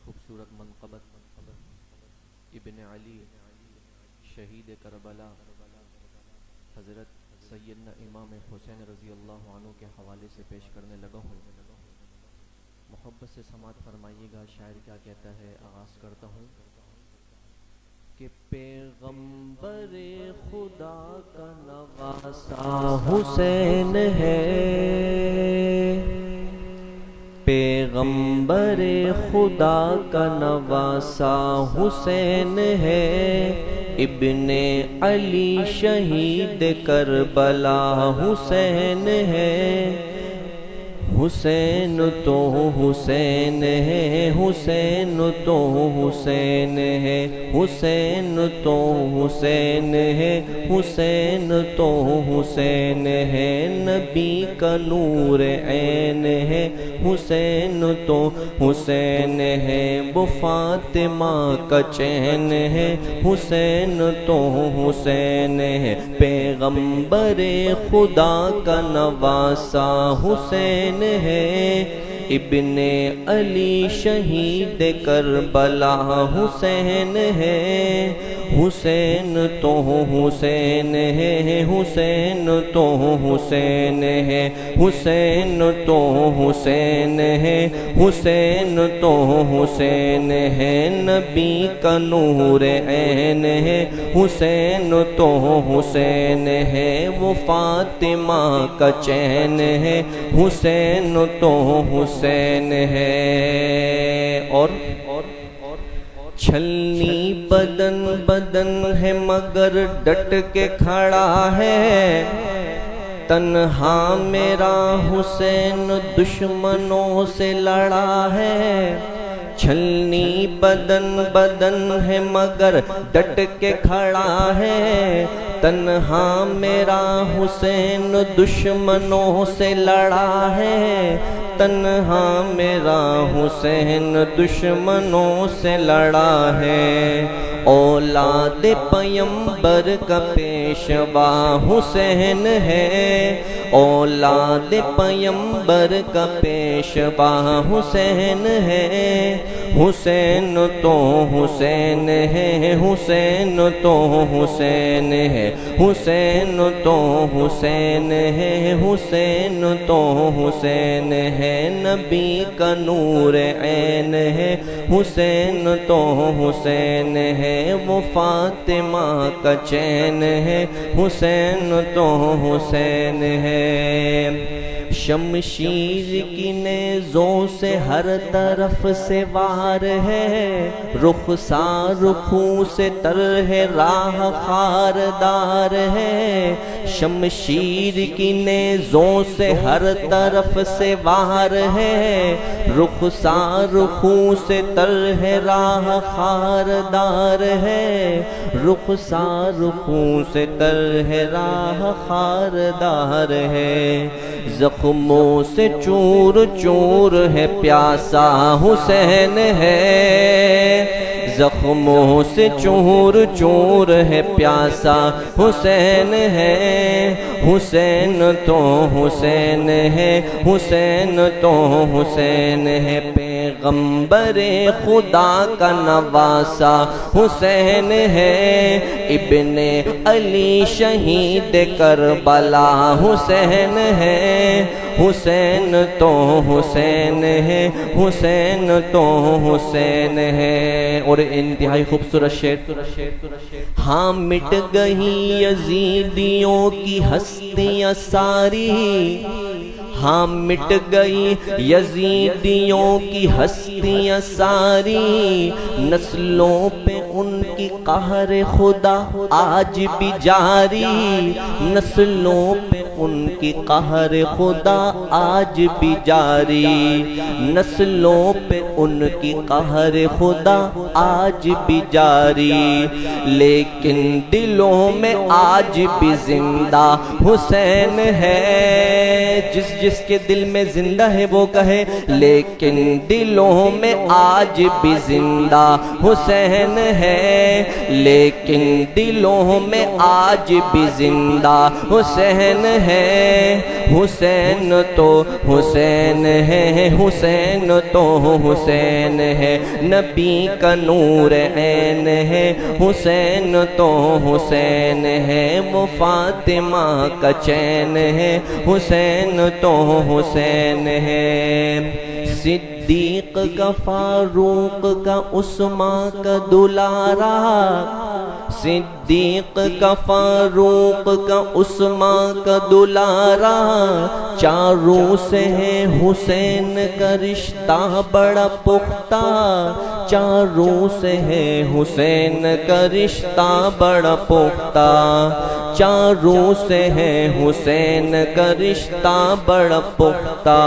خوبصورت منقبت ابن علی شہید کربلا حضرت سیدنا امام حسین رضی اللہ عنہ کے حوالے سے پیش کرنے لگا ہوں۔ محبت سے سماعت فرمائیے گا، شاعر کیا کہتا ہے، آغاز کرتا ہوں کہ پیغمبر خدا کا نواسا حسین ہے، پیغمبر خدا کا نواسا حسین ہے، ابن علی شہید کربلا حسین ہے، حسین تو حسین ہے، حسین تو حسین ہے، حسین تو حسین ہے، حسین تو حسین ہے، نبی کا نور عین ہے، حسین تو حسین ہے، وہ فاطمہ کا چین ہے، حسین تو حسین ہے، پیغمبر خدا کا نواسا حسین ہے، ابن علی شہید کربلا حسین ہے، حسین تو حسین ہے، حسین تو حسین ہے، حسین تو حسین ہے، حسین تو حسین ہے، نبی کا نور عین ہے، حسین تو حسین ہے، وہ فاطمہ کا چین ہے، حسین تو حسین ہے، اور چھلنی بدن بدن ہے مگر ڈٹ کے کھڑا ہے، تنہا میرا حسین دشمنوں سے لڑا ہے، چھلنی بدن بدن ہے مگر ڈٹ کے کھڑا ہے، تنہا میرا حسین دشمنوں سے لڑا ہے، تنہا میرا حسین دشمنوں سے لڑا ہے، اولاد پیمبر کا پیشوا حسین ہے، اولاد پیمبر کا پیشوا حسین ہے، حسین تو حسین ہے، حسین تو حسین ہے، حسین تو حسین ہے، حسین تو حسین ہے، نبی کا نور عین ہے، حسین تو حسین ہے، وہ فاطمہ کا چین ہے، حسین تو حسین ہے، شمشیر کی نیزوں سے ہر طرف سے وار ہے، رخسار رخوں سے تر ہے، راہ خاردار ہے، شمشیر کی نیزوں سے ہر طرف سے وار ہے، رخسار رخوں سے تر ہے، راہ خاردار ہے، رخسار رخوں سے تر ہے، راہ خاردار ہے، زخموں سے چور چور ہے پیاسا حسین ہے، زخموں سے چور چور ہے پیاسا حسین ہے، حسین تو حسین ہے، حسین تو حسین ہے، پیغمبر خدا کا نواسا حسین ہے، ابن علی شہید کربلا حسین ہے، حسین تو حسین ہے، حسین تو حسین ہے، اور انتہائی خوبصورت شعر، ہاں مٹ گئی یزیدیوں کی ہستیاں ساری، ہاں مٹ گئی یزیدیوں کی ہستیاں ساری، نسلوں پہ ان کی قہر خدا آج بھی جاری، نسلوں پہ ان کی قہر خدا آج بھی جاری، نسلوں پہ ان کی قہر خدا آج بھی جاری، لیکن دلوں میں آج بھی زندہ حسین ہے، جس کے دل میں زندہ ہے وہ کہے، لیکن دلوں میں آج بھی زندہ حسین ہے، لیکن دلوں میں آج بھی زندہ حسین ہے حسین تو حسین ہے، حسین تو حسین ہے، نبی کا نور عین ہے، حسین تو حسین ہے، وہ فاطمہ کا چین ہے، حسین تو حسین ہے، صدیق کا فاروق کا عثمان کا دلارا، صدیق کا فاروق کا عثمان کا دلارا، چاروں سے ہے حسین کا رشتہ بڑا پختہ، چاروں سے ہے حسین کا رشتہ بڑا پختہ، چاروں سے ہے حسین کا رشتہ بڑا پختہ،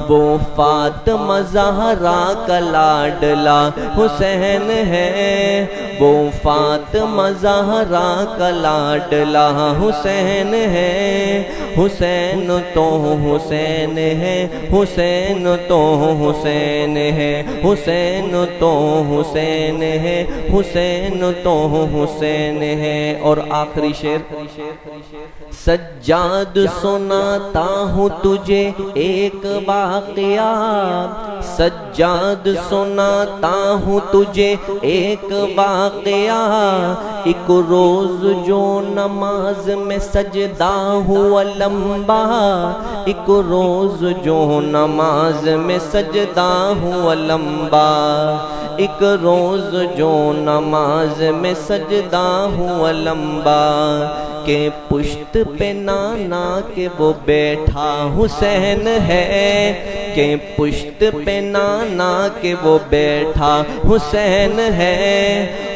وہ فاطمہ زہرا کا لاڈلا حسین ہے، وہ فاطمہ زہرا کا لاڈلا حسین ہے، حسین تو حسین ہے، حسین تو حسین ہے، حسین تو حسین ہے، حسین تو حسین ہے۔ اور آخری شعر، سجاد سناتا ہوں تجھے ایک واقعہ، سجاد سناتا ہوں تجھے ایک واقعہ، ایک روز جو نماز میں سجدہ ہوا لمبا، ایک روز جو نماز میں سجدہ ہوا لمبا، ایک روز جو نماز میں سجدہ ہوا لمبا، کہ پشت پہ نانا کے وہ بیٹھا حسین ہے، کہ پشت پہ نانا کے وہ بیٹھا حسین ہے،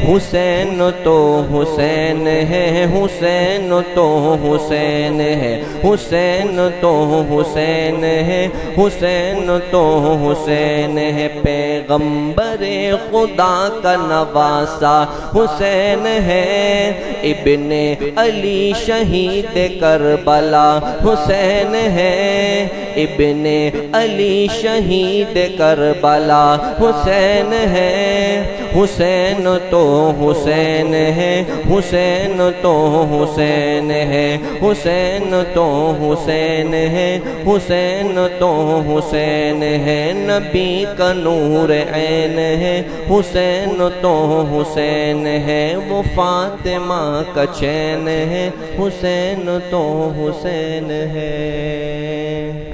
حسین تو حسین ہے، حسین تو حسین ہے، حسین تو حسین ہے، حسین تو حسین ہے، پیغمبر خدا کا نواسا حسین ہے، ابن علی شہید کربلا حسین ہے، ابن علی شہید کربلا حسین ہے، حسین تو حسین ہے، حسین تو حسین ہے، حسین تو حسین ہے، حسین تو حسین ہے، نبی کا نور عین ہے، حسین تو حسین ہے، وہ فاطمہ کا چین ہے، حسین تو حسین ہے۔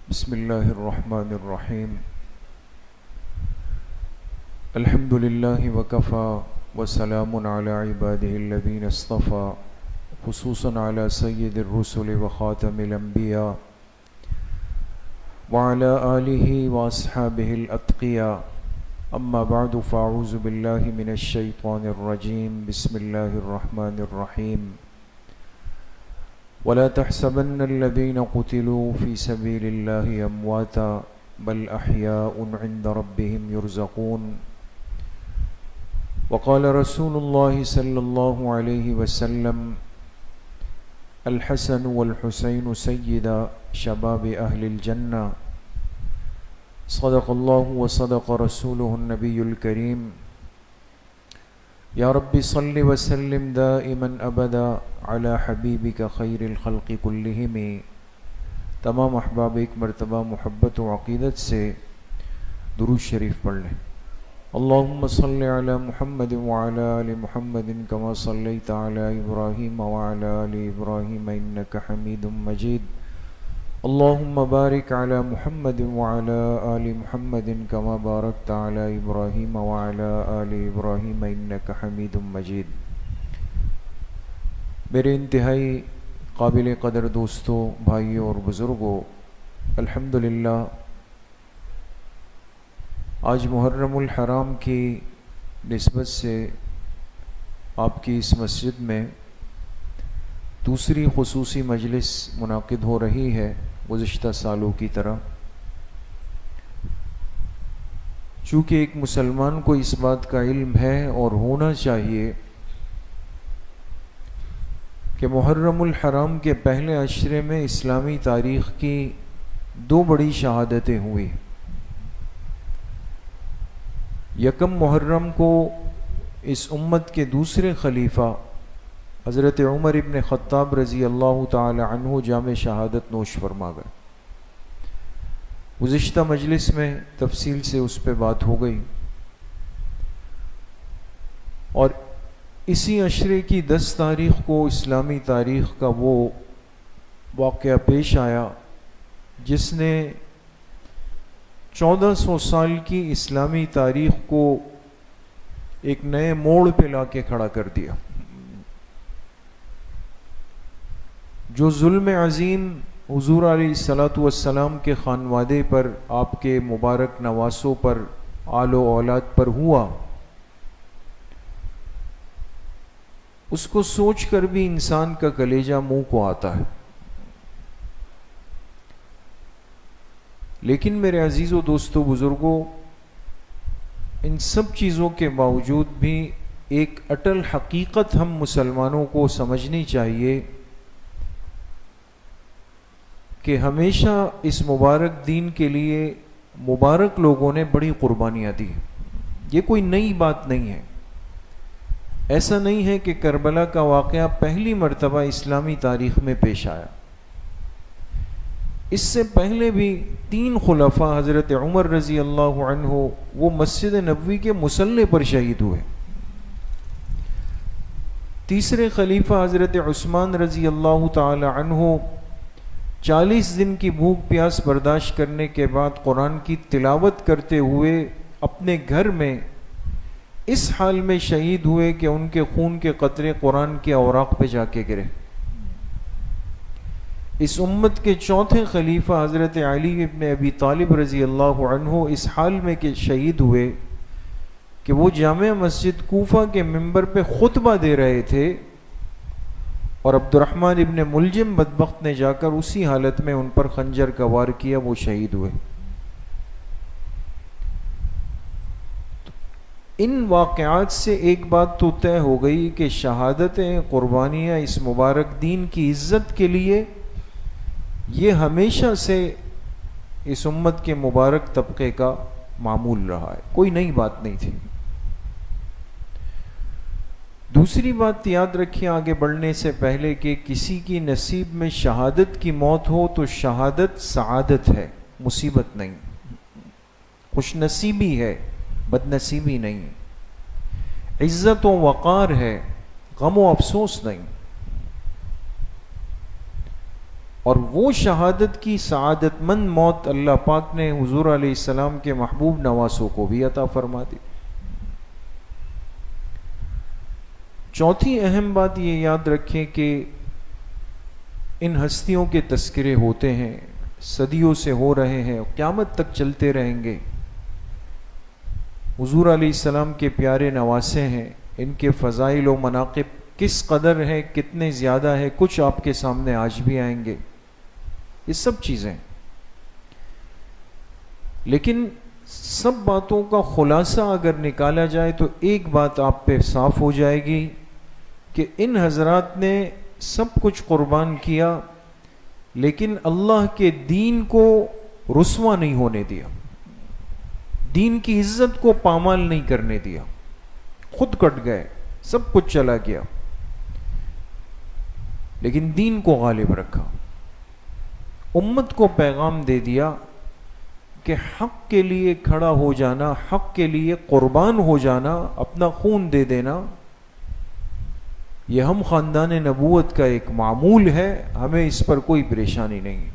بسم اللہ الرحمن الرحیم، الحمد للہ وکفى وسلام علی عباده الذین اصطفى، خصوصا علی سید الرسل وخاتم الانبیاء وعلى آلہ واصحابہ الاتقیاء، اما بعد فاعوذ باللہ من الشیطان الرجیم، بسم اللہ الرحمن الرحیم، ولا تحسبن الذين قتلوا في سبيل الله أمواتا بل أحياء عند ربهم يرزقون، وقال رسول الله صلى الله عليه وسلم الحسن والحسين سيدا شباب أهل الجنة، صدق الله وصدق رسوله النبي الكريم، یا رب صل وسلم دائما ابدا علی حبیبک خیر الخلق کلہم۔ تمام احباب ایک مرتبہ محبت و عقیدت سے درود شریف پڑھ لیں۔ اللہم صل علی محمد وعلی آل محمد کما صلیت علی ابراہیم وعلی آل ابراہیم انک حمید مجید، اللہم بارک علی محمد وعلی آل محمد کما بارکت علی ابراہیم وعلی آل ابراہیم انک حمید مجید۔ میرے انتہائی قابل قدر دوستوں، بھائیوں اور بزرگوں، الحمدللہ آج محرم الحرام کی نسبت سے آپ کی اس مسجد میں دوسری خصوصی مجلس منعقد ہو رہی ہے گزشتہ سالوں کی طرح، چونکہ ایک مسلمان کو اس بات کا علم ہے اور ہونا چاہیے کہ محرم الحرام کے پہلے عشرے میں اسلامی تاریخ کی 2 بڑی شہادتیں ہوئی. یکم محرم کو اس امت کے دوسرے خلیفہ حضرت عمر ابن خطاب رضی اللہ تعالی عنہ جام شہادت نوش فرما گئے. گزشتہ مجلس میں تفصیل سے اس پہ بات ہو گئی، اور اسی عشرے کی 10 تاریخ کو اسلامی تاریخ کا وہ واقعہ پیش آیا جس نے 1400 سال کی اسلامی تاریخ کو ایک نئے موڑ پہ لا کے کھڑا کر دیا. جو ظلم عظیم حضور علیہ الصلاۃ والسلام کے خانوادے پر، آپ کے مبارک نواسوں پر، آل و اولاد پر ہوا، اس کو سوچ کر بھی انسان کا کلیجہ منہ کو آتا ہے. لیکن میرے عزیزو دوستو بزرگوں، ان سب چیزوں کے باوجود بھی ایک اٹل حقیقت ہم مسلمانوں کو سمجھنی چاہیے کہ ہمیشہ اس مبارک دین کے لیے مبارک لوگوں نے بڑی قربانیاں دی. یہ کوئی نئی بات نہیں ہے. ایسا نہیں ہے کہ کربلا کا واقعہ پہلی مرتبہ اسلامی تاریخ میں پیش آیا. اس سے پہلے بھی 3 خلفاء حضرت عمر رضی اللہ عنہ وہ مسجد نبوی کے مصلی پر شہید ہوئے. تیسرے خلیفہ حضرت عثمان رضی اللہ تعالی عنہ 40 دن کی بھوک پیاس برداشت کرنے کے بعد قرآن کی تلاوت کرتے ہوئے اپنے گھر میں اس حال میں شہید ہوئے کہ ان کے خون کے قطرے قرآن کے اوراق پہ جا کے گرے. اس امت کے چوتھے خلیفہ حضرت علی ابن ابی طالب رضی اللہ عنہ اس حال میں کہ شہید ہوئے کہ وہ جامع مسجد کوفہ کے منبر پہ خطبہ دے رہے تھے اور عبد الرحمن ابن ملجم بدبخت نے جا کر اسی حالت میں ان پر خنجر کا وار کیا، وہ شہید ہوئے. ان واقعات سے ایک بات تو طے ہو گئی کہ شہادتیں، قربانیاں اس مبارک دین کی عزت کے لیے یہ ہمیشہ سے اس امت کے مبارک طبقے کا معمول رہا ہے، کوئی نئی بات نہیں تھی. دوسری بات یاد رکھیں آگے بڑھنے سے پہلے کہ کسی کی نصیب میں شہادت کی موت ہو تو شہادت سعادت ہے، مصیبت نہیں، خوش نصیبی ہے، بد نصیبی نہیں، عزت و وقار ہے، غم و افسوس نہیں. اور وہ شہادت کی سعادت مند موت اللہ پاک نے حضور علیہ السلام کے محبوب نواسوں کو بھی عطا فرما دی. چوتھی اہم بات یہ یاد رکھیں کہ ان ہستیوں کے تذکرے ہوتے ہیں، صدیوں سے ہو رہے ہیں، قیامت تک چلتے رہیں گے. حضور علیہ السلام کے پیارے نواسے ہیں، ان کے فضائل و مناقب کس قدر ہیں، کتنے زیادہ ہے، کچھ آپ کے سامنے آج بھی آئیں گے. یہ سب چیزیں، لیکن سب باتوں کا خلاصہ اگر نکالا جائے تو ایک بات آپ پہ صاف ہو جائے گی کہ ان حضرات نے سب کچھ قربان کیا لیکن اللہ کے دین کو رسوا نہیں ہونے دیا، دین کی عزت کو پامال نہیں کرنے دیا. خود کٹ گئے، سب کچھ چلا گیا، لیکن دین کو غالب رکھا. امت کو پیغام دے دیا کہ حق کے لیے کھڑا ہو جانا، حق کے لیے قربان ہو جانا، اپنا خون دے دینا، یہ ہم خاندان نبوت کا ایک معمول ہے، ہمیں اس پر کوئی پریشانی نہیں.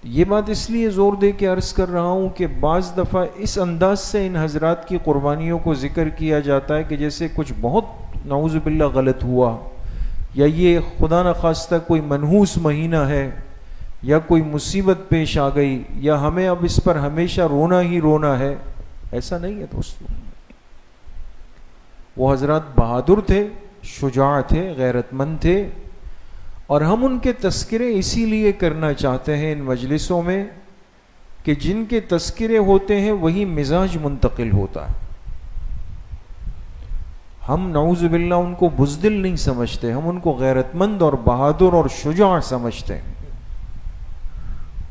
یہ بات اس لیے زور دے کے عرض کر رہا ہوں کہ بعض دفعہ اس انداز سے ان حضرات کی قربانیوں کو ذکر کیا جاتا ہے کہ جیسے کچھ بہت نعوذ باللہ غلط ہوا، یا یہ خدا نخواستہ کوئی منحوس مہینہ ہے، یا کوئی مصیبت پیش آ گئی، یا ہمیں اب اس پر ہمیشہ رونا ہی رونا ہے. ایسا نہیں ہے دوستو. وہ حضرات بہادر تھے، شجاع تھے، غیرت مند تھے، اور ہم ان کے تذکرے اسی لیے کرنا چاہتے ہیں ان مجلسوں میں کہ جن کے تذکرے ہوتے ہیں وہی مزاج منتقل ہوتا ہے. ہم نعوذ باللہ ان کو بزدل نہیں سمجھتے، ہم ان کو غیرت مند اور بہادر اور شجاع سمجھتے ہیں.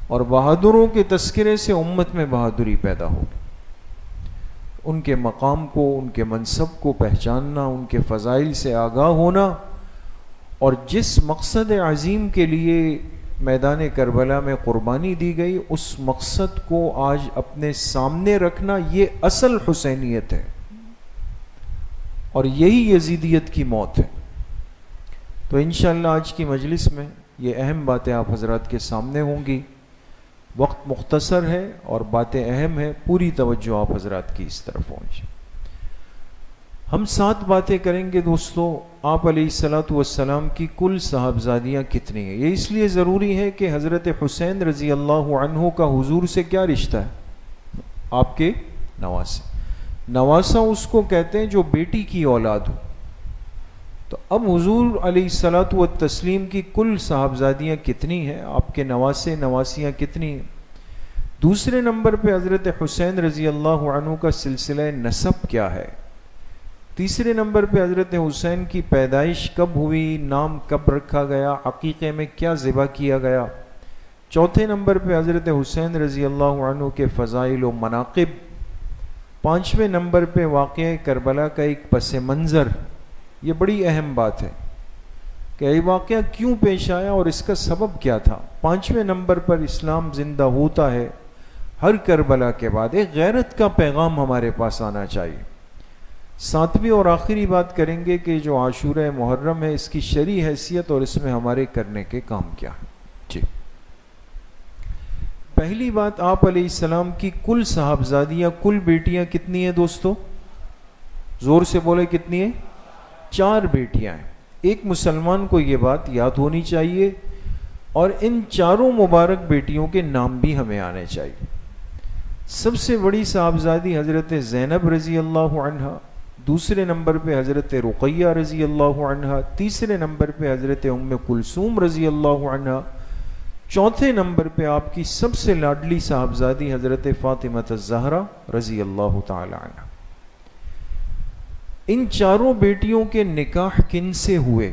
اور بہادروں کے تذکرے سے امت میں بہادری پیدا ہو. ان کے مقام کو، ان کے منصب کو پہچاننا، ان کے فضائل سے آگاہ ہونا، اور جس مقصد عظیم کے لیے میدان کربلا میں قربانی دی گئی اس مقصد کو آج اپنے سامنے رکھنا، یہ اصل حسینیت ہے اور یہی یزیدیت کی موت ہے. تو انشاءاللہ آج کی مجلس میں یہ اہم باتیں آپ حضرات کے سامنے ہوں گی. وقت مختصر ہے اور باتیں اہم ہیں، پوری توجہ آپ حضرات کی اس طرف ہوں گی. ہم 7 باتیں کریں گے دوستو. آپ علیہ الصلوۃ والسلام کی کل صاحبزادیاں کتنی ہیں؟ یہ اس لیے ضروری ہے کہ حضرت حسین رضی اللہ عنہ کا حضور سے کیا رشتہ ہے؟ آپ کے نواسے. نواسا اس کو کہتے ہیں جو بیٹی کی اولاد ہو. تو اب حضور علیہ الصلوۃ والتسلیم کی کل صاحبزادیاں کتنی ہیں؟ آپ کے نواسے نواسیاں کتنی ہیں؟ دوسرے نمبر پہ حضرت حسین رضی اللہ عنہ کا سلسلہ نسب کیا ہے؟ تیسرے نمبر پہ حضرت حسین کی پیدائش کب ہوئی، نام کب رکھا گیا، عقیقے میں کیا ذبح کیا گیا. چوتھے نمبر پہ حضرت حسین رضی اللہ عنہ کے فضائل و مناقب. پانچویں نمبر پہ واقعہ کربلا کا ایک پس منظر. یہ بڑی اہم بات ہے کہ یہ واقعہ کیوں پیش آیا اور اس کا سبب کیا تھا. پانچویں نمبر پر اسلام زندہ ہوتا ہے ہر کربلا کے بعد. ایک غیرت کا پیغام ہمارے پاس آنا چاہیے. ساتویں اور آخری بات کریں گے کہ جو عاشورہ محرم ہے اس کی شرعی حیثیت اور اس میں ہمارے کرنے کے کام کیا ہے. جی، پہلی بات، آپ علیہ السلام کی کل صاحبزادیاں، کل بیٹیاں کتنی ہیں دوستو؟ زور سے بولے کتنی ہیں؟ 4 بیٹیاں ہیں. ایک مسلمان کو یہ بات یاد ہونی چاہیے اور ان چاروں مبارک بیٹیوں کے نام بھی ہمیں آنے چاہیے. سب سے بڑی صاحبزادی حضرت زینب رضی اللہ عنہا، دوسرے نمبر پہ حضرت رقیہ رضی اللہ عنہا، تیسرے نمبر پہ حضرت ام کلثوم رضی اللہ عنہا، چوتھے نمبر پہ آپ کی سب سے لاڈلی صاحبزادی حضرت فاطمہ الزہرا رضی اللہ تعالی عنہا. ان چاروں بیٹیوں کے نکاح کن سے ہوئے؟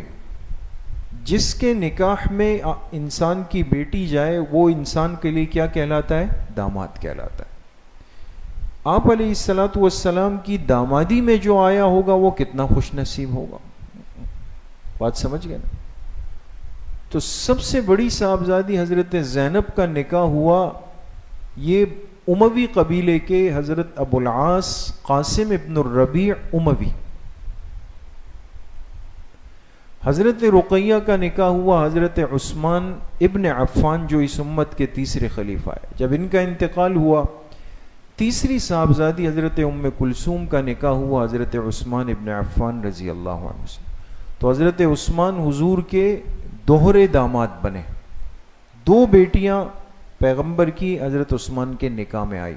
جس کے نکاح میں انسان کی بیٹی جائے وہ انسان کے لیے کیا کہلاتا ہے؟ داماد کہلاتا ہے. آپ علیہ الصلوۃ والسلام کی دامادی میں جو آیا ہوگا وہ کتنا خوش نصیب ہوگا. بات سمجھ گئے نا؟ تو سب سے بڑی صاحبزادی حضرت زینب کا نکاح ہوا. یہ اموی قبیلے کے حضرت ابو العاص قاسم ابن الربیع اموی. حضرت رقیہ کا نکاح ہوا حضرت عثمان ابن عفان جو اس امت کے تیسرے خلیفہ ہے. جب ان کا انتقال ہوا، تیسری صاحبزادی حضرت ام کلثوم کا نکاح ہوا حضرت عثمان ابن عفان رضی اللہ عنہ سے. تو حضرت عثمان حضور کے دوہرے داماد بنے. 2 بیٹیاں پیغمبر کی حضرت عثمان کے نکاح میں آئی.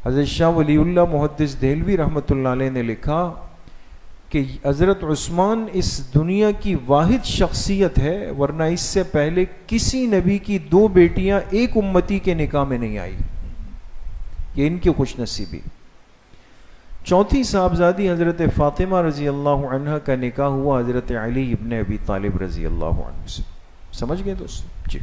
حضرت شاہ ولی اللہ محدث دہلوی رحمۃ اللہ علیہ نے لکھا کہ حضرت عثمان اس دنیا کی واحد شخصیت ہے، ورنہ اس سے پہلے کسی نبی کی 2 بیٹیاں ایک امتی کے نکاح میں نہیں آئی. یہ ان کی خوش نصیبی. چوتھی صاحبزادی حضرت فاطمہ رضی اللہ عنہ کا نکاح ہوا حضرت علی ابن ابی طالب رضی اللہ عنہ سے. سمجھ گئے دوستو؟ جی.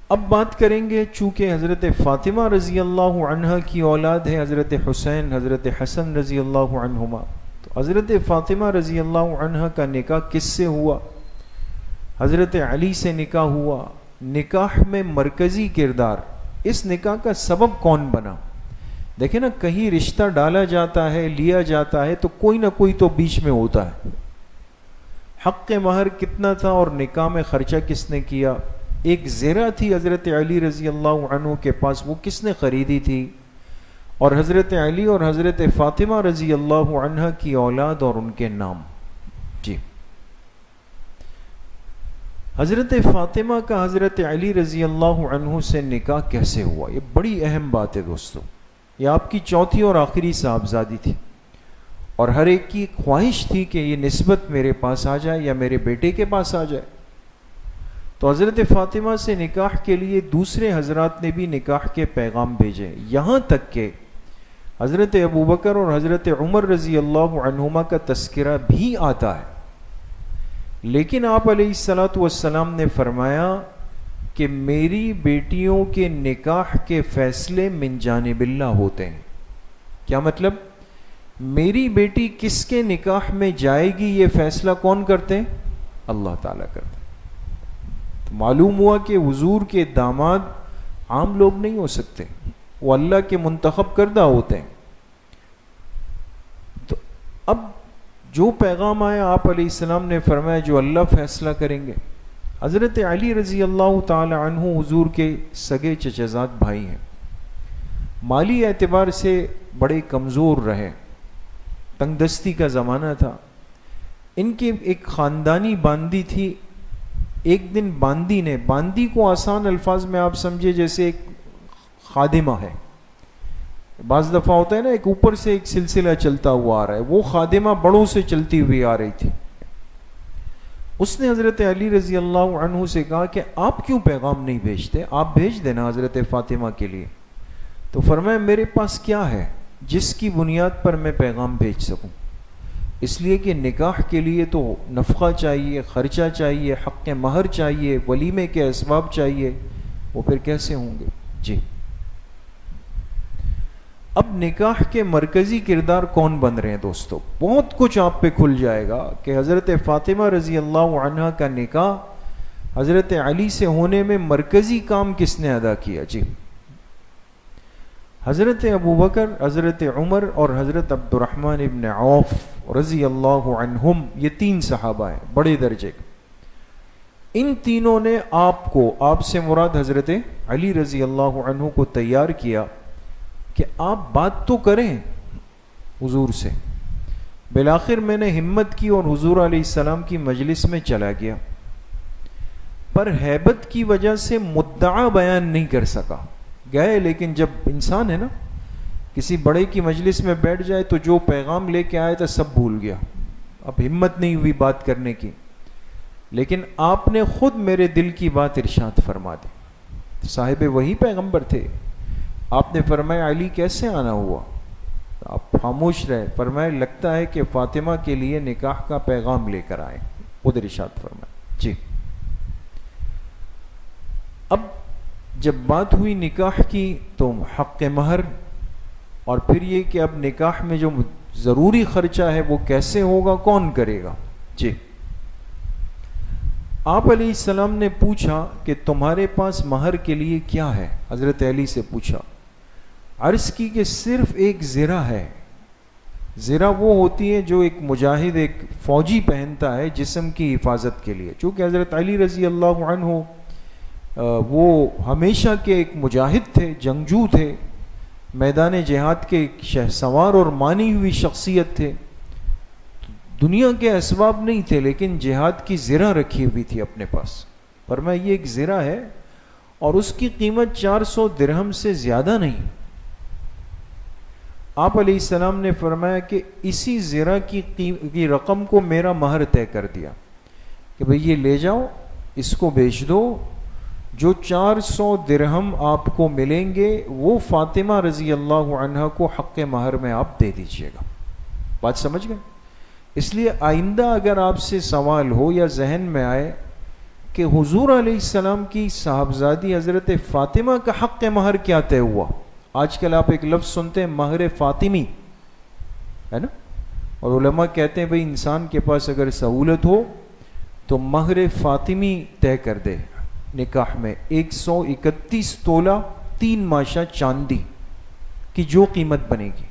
اب بات کریں گے، چونکہ حضرت فاطمہ رضی اللہ عنہ کی اولاد ہے حضرت حسین حضرت حسن رضی اللہ عنہما. تو حضرت فاطمہ رضی اللہ عنہ کا نکاح کس سے ہوا؟ حضرت علی سے نکاح ہوا. نکاح میں مرکزی کردار، اس نکاح کا سبب کون بنا؟ دیکھیں نا، کہیں رشتہ ڈالا جاتا ہے، لیا جاتا ہے تو کوئی نہ کوئی تو بیچ میں ہوتا ہے. حق مہر کتنا تھا اور نکاح میں خرچہ کس نے کیا؟ ایک زیرہ تھی حضرت علی رضی اللہ عنہ کے پاس، وہ کس نے خریدی تھی؟ اور حضرت علی اور حضرت فاطمہ رضی اللہ عنہ کی اولاد اور ان کے نام. جی. حضرت فاطمہ کا حضرت علی رضی اللہ عنہ سے نکاح کیسے ہوا؟ یہ بڑی اہم بات ہے دوستو. یہ آپ کی چوتھی اور آخری صاحبزادی تھی اور ہر ایک کی خواہش تھی کہ یہ نسبت میرے پاس آ جائے یا میرے بیٹے کے پاس آ جائے. تو حضرت فاطمہ سے نکاح کے لیے دوسرے حضرات نے بھی نکاح کے پیغام بھیجے، یہاں تک کہ حضرت ابوبکر اور حضرت عمر رضی اللہ عنہما کا تذکرہ بھی آتا ہے، لیکن آپ علیہ الصلاۃ والسلام نے فرمایا کہ میری بیٹیوں کے نکاح کے فیصلے من جانب اللہ ہوتے ہیں۔ کیا مطلب؟ میری بیٹی کس کے نکاح میں جائے گی یہ فیصلہ کون کرتے ہیں؟ اللہ تعالیٰ کرتے ہیں۔ تو معلوم ہوا کہ حضور کے داماد عام لوگ نہیں ہو سکتے، وہ اللہ کے منتخب کردہ ہوتے ہیں۔ تو اب جو پیغام آیا آپ علیہ السلام نے فرمایا جو اللہ فیصلہ کریں گے۔ حضرت علی رضی اللہ تعالی عنہ حضور کے سگے چچزاد بھائی ہیں، مالی اعتبار سے بڑے کمزور رہے، تنگ دستی کا زمانہ تھا۔ ان کے ایک خاندانی باندی تھی۔ ایک دن باندی کو آسان الفاظ میں آپ سمجھے جیسے ایک خادمہ ہے، بعض دفعہ ہوتا ہے نا ایک اوپر سے ایک سلسلہ چلتا ہوا آ رہا ہے، وہ خادمہ بڑوں سے چلتی ہوئی آ رہی تھی۔ اس نے حضرت علی رضی اللہ عنہ سے کہا کہ آپ کیوں پیغام نہیں بھیجتے، آپ بھیج دینا حضرت فاطمہ کے لیے۔ تو فرمایا میرے پاس کیا ہے جس کی بنیاد پر میں پیغام بھیج سکوں، اس لیے کہ نکاح کے لیے تو نفقہ چاہیے، خرچہ چاہیے، حق مہر چاہیے، ولیمے کے اسباب چاہیے، وہ پھر کیسے ہوں گے؟ جی اب نکاح کے مرکزی کردار کون بن رہے ہیں دوستو؟ بہت کچھ آپ پہ کھل جائے گا کہ حضرت فاطمہ رضی اللہ عنہ کا نکاح حضرت علی سے ہونے میں مرکزی کام کس نے ادا کیا؟ جی حضرت ابوبکر، حضرت عمر اور حضرت عبد الرحمن ابن عوف رضی اللہ عنہم، یہ تین صحابہ ہیں بڑے درجے کے۔ ان تینوں نے آپ سے مراد حضرت علی رضی اللہ عنہ کو تیار کیا کہ آپ بات تو کریں حضور سے۔ بالآخر میں نے ہمت کی اور حضور علیہ السلام کی مجلس میں چلا گیا، پر ہیبت کی وجہ سے مدعا بیان نہیں کر سکا۔ گئے، لیکن جب انسان ہے نا کسی بڑے کی مجلس میں بیٹھ جائے تو جو پیغام لے کے آیا تھا سب بھول گیا، اب ہمت نہیں ہوئی بات کرنے کی۔ لیکن آپ نے خود میرے دل کی بات ارشاد فرما دی، صاحب وہی پیغمبر تھے۔ آپ نے فرمایا علی کیسے آنا ہوا؟ آپ خاموش رہے۔ فرمایا لگتا ہے کہ فاطمہ کے لیے نکاح کا پیغام لے کر آئے، خود ارشاد فرمایا۔ جی اب جب بات ہوئی نکاح کی تو حق مہر اور پھر یہ کہ اب نکاح میں جو ضروری خرچہ ہے وہ کیسے ہوگا، کون کرے گا؟ جی آپ علیہ السلام نے پوچھا کہ تمہارے پاس مہر کے لیے کیا ہے؟ حضرت علی سے پوچھا، عرض کی کہ صرف ایک زرہ ہے۔ زرہ وہ ہوتی ہے جو ایک مجاہد، ایک فوجی پہنتا ہے جسم کی حفاظت کے لیے، چونکہ حضرت علی رضی اللہ عنہ وہ ہمیشہ کے ایک مجاہد تھے، جنگجو تھے، میدان جہاد کے ایک شہسوار اور مانی ہوئی شخصیت تھے۔ دنیا کے اسباب نہیں تھے لیکن جہاد کی زرہ رکھی ہوئی تھی اپنے پاس۔ فرمایا یہ ایک زرہ ہے اور اس کی قیمت 400 درہم سے زیادہ نہیں۔ آپ علیہ السلام نے فرمایا کہ اسی زرہ کی رقم کو میرا مہر طے کر دیا کہ بھئی یہ لے جاؤ، اس کو بیچ دو، جو 400 درہم آپ کو ملیں گے وہ فاطمہ رضی اللہ عنہ کو حق مہر میں آپ دے دیجئے گا۔ بات سمجھ گئے؟ اس لیے آئندہ اگر آپ سے سوال ہو یا ذہن میں آئے کہ حضور علیہ السلام کی صاحبزادی حضرت فاطمہ کا حق مہر کیا طے ہوا، آج کل آپ ایک لفظ سنتے ہیں مہر فاطمی، ہے نا؟ اور علماء کہتے ہیں بھئی انسان کے پاس اگر سہولت ہو تو مہر فاطمی طے کر دے نکاح میں 131 تولہ 3 ماشا چاندی کی جو قیمت بنے گی،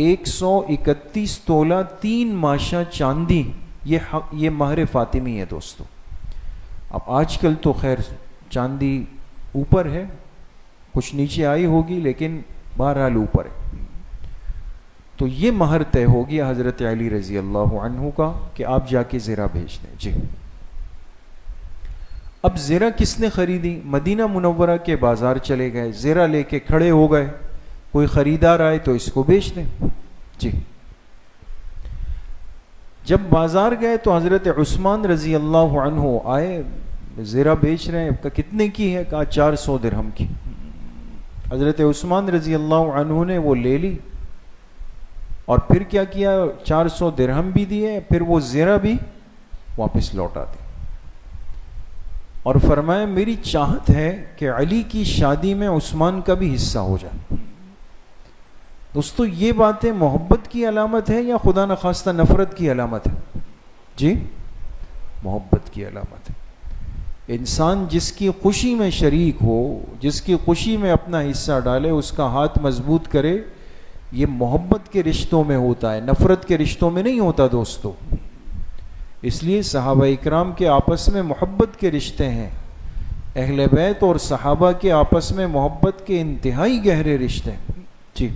131 تولہ 3 ماشا چاندی، یہ مہر فاطمی ہے دوستو۔ اب آج کل تو خیر چاندی اوپر ہے، کچھ نیچے آئی ہوگی لیکن بہرحال اوپر ہے۔ تو یہ مہر طے ہو گیا حضرت علی رضی اللہ عنہ کا کہ آپ جا کے زرہ بھیج دیں۔ جی اب زرہ کس نے خریدی؟ مدینہ منورہ کے بازار چلے گئے، زرہ لے کے کھڑے ہو گئے، کوئی خریدار آئے تو اس کو بیچ دیں۔ جی جب بازار گئے تو حضرت عثمان رضی اللہ عنہ آئے، زیرہ بیچ رہے ہیں. کتنے کی ہے؟ کہا 400 درہم کی. حضرت عثمان رضی اللہ عنہ نے وہ لے لی اور پھر کیا کیا؟ 400 درہم بھی دیے, پھر وہ زیرہ بھی واپس لوٹا دی اور فرمایا میری چاہت ہے کہ علی کی شادی میں عثمان کا بھی حصہ ہو جائے. دوستو یہ باتیں محبت کی علامت ہے یا خدا نخواستہ نفرت کی علامت ہے؟ جی محبت کی علامت ہے. انسان جس کی خوشی میں شریک ہو, جس کی خوشی میں اپنا حصہ ڈالے, اس کا ہاتھ مضبوط کرے, یہ محبت کے رشتوں میں ہوتا ہے, نفرت کے رشتوں میں نہیں ہوتا دوستو. اس لیے صحابہ اکرام کے آپس میں محبت کے رشتے ہیں, اہل بیت اور صحابہ کے آپس میں محبت کے انتہائی گہرے رشتے ہیں. جی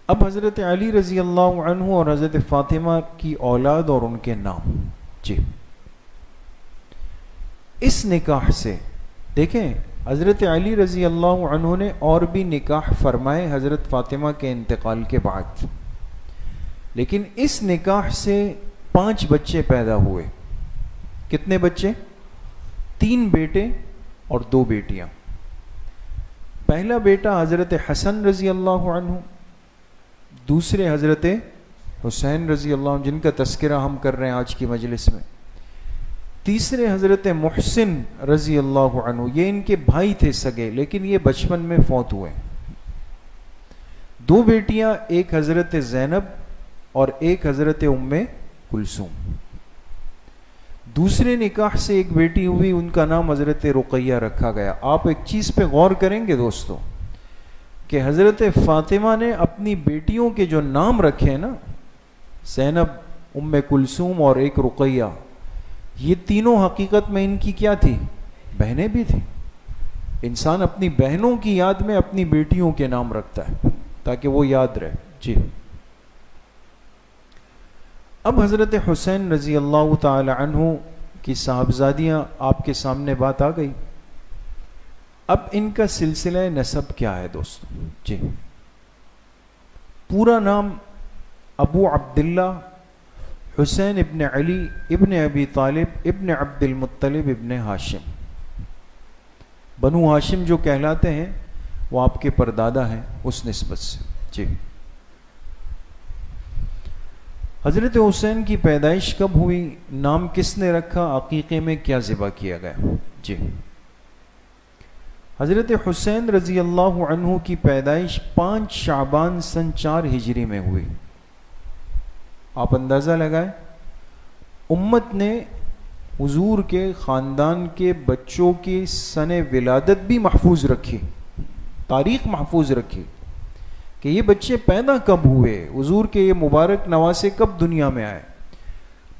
اب حضرت علی رضی اللہ عنہ اور حضرت فاطمہ کی اولاد اور ان کے نام. جی اس نکاح سے دیکھیں حضرت علی رضی اللہ عنہ نے اور بھی نکاح فرمائے حضرت فاطمہ کے انتقال کے بعد, لیکن اس نکاح سے 5 بچے پیدا ہوئے. کتنے بچے؟ 3 بیٹے اور 2 بیٹیاں. پہلا بیٹا حضرت حسن رضی اللہ عنہ, دوسرے حضرت حسین رضی اللہ عنہ جن کا تذکرہ ہم کر رہے ہیں آج کی مجلس میں, تیسرے حضرت محسن رضی اللہ عنہ. یہ ان کے بھائی تھے سگے, لیکن یہ بچپن میں فوت ہوئے. 2 بیٹیاں, ایک حضرت زینب اور ایک حضرت ام کلثوم. دوسرے نکاح سے ایک بیٹی ہوئی, ان کا نام حضرت رقیہ رکھا گیا. آپ ایک چیز پہ غور کریں گے دوستو کہ حضرت فاطمہ نے اپنی بیٹیوں کے جو نام رکھے نا, زینب, ام کلثوم اور ایک رقیہ, یہ تینوں حقیقت میں ان کی کیا تھی؟ بہنیں بھی تھیں. انسان اپنی بہنوں کی یاد میں اپنی بیٹیوں کے نام رکھتا ہے تاکہ وہ یاد رہے. جی اب حضرت حسین رضی اللہ تعالی عنہ کی صاحبزادیاں آپ کے سامنے بات آ گئی. اب ان کا سلسلہ نسب کیا ہے دوستو؟ جی پورا نام ابو عبداللہ حسین ابن علی ابن ابی طالب ابن عبد المطلب ابن ہاشم. بنو ہاشم جو کہلاتے ہیں وہ آپ کے پردادا ہیں اس نسبت سے. جی حضرت حسین کی پیدائش کب ہوئی؟ نام کس نے رکھا؟ عقیقے میں کیا ذبح کیا گیا؟ جی حضرت حسین رضی اللہ عنہ کی پیدائش 5 شعبان سن 4 ہجری میں ہوئی. آپ اندازہ لگائیں, امت نے حضور کے خاندان کے بچوں کی سن ولادت بھی محفوظ رکھی, تاریخ محفوظ رکھی کہ یہ بچے پیدا کب ہوئے, حضور کے یہ مبارک نواسے کب دنیا میں آئے.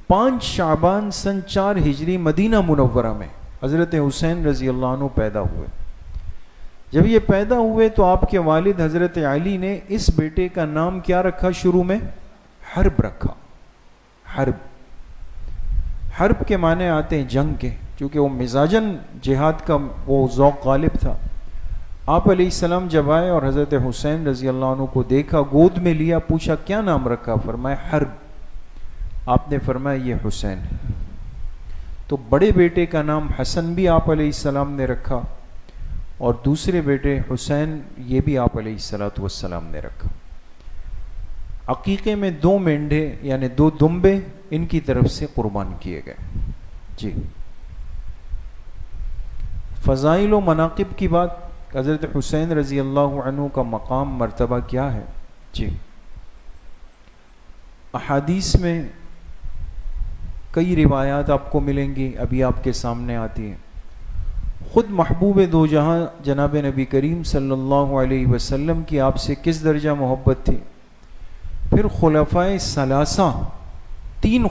5 شعبان سن 4 ہجری مدینہ منورہ میں حضرت حسین رضی اللہ عنہ پیدا ہوئے. جب یہ پیدا ہوئے تو آپ کے والد حضرت علی نے اس بیٹے کا نام کیا رکھا؟ شروع میں حرب رکھا. حرب کے معنی آتے ہیں جنگ کے, چونکہ وہ مزاجن جہاد کا وہ ذوق غالب تھا. آپ علیہ السلام جب آئے اور حضرت حسین رضی اللہ عنہ کو دیکھا, گود میں لیا, پوچھا کیا نام رکھا؟ فرمایا حرب. آپ نے فرمایا یہ حسین. تو بڑے بیٹے کا نام حسن بھی آپ علیہ السلام نے رکھا اور دوسرے بیٹے حسین یہ بھی آپ علیہ السلام نے رکھا. عقیقے میں 2 مینڈھے یعنی 2 دمبے ان کی طرف سے قربان کیے گئے. جی فضائل و مناقب کی بات, حضرت حسین رضی اللہ عنہ کا مقام مرتبہ کیا ہے؟ جی احادیث میں کئی روایات آپ کو ملیں گی, ابھی آپ کے سامنے آتی ہیں. خود محبوب دو جہاں جناب نبی کریم صلی اللہ علیہ وسلم کی آپ سے کس درجہ محبت تھی. پھر خلفائے ثلاثہ, 3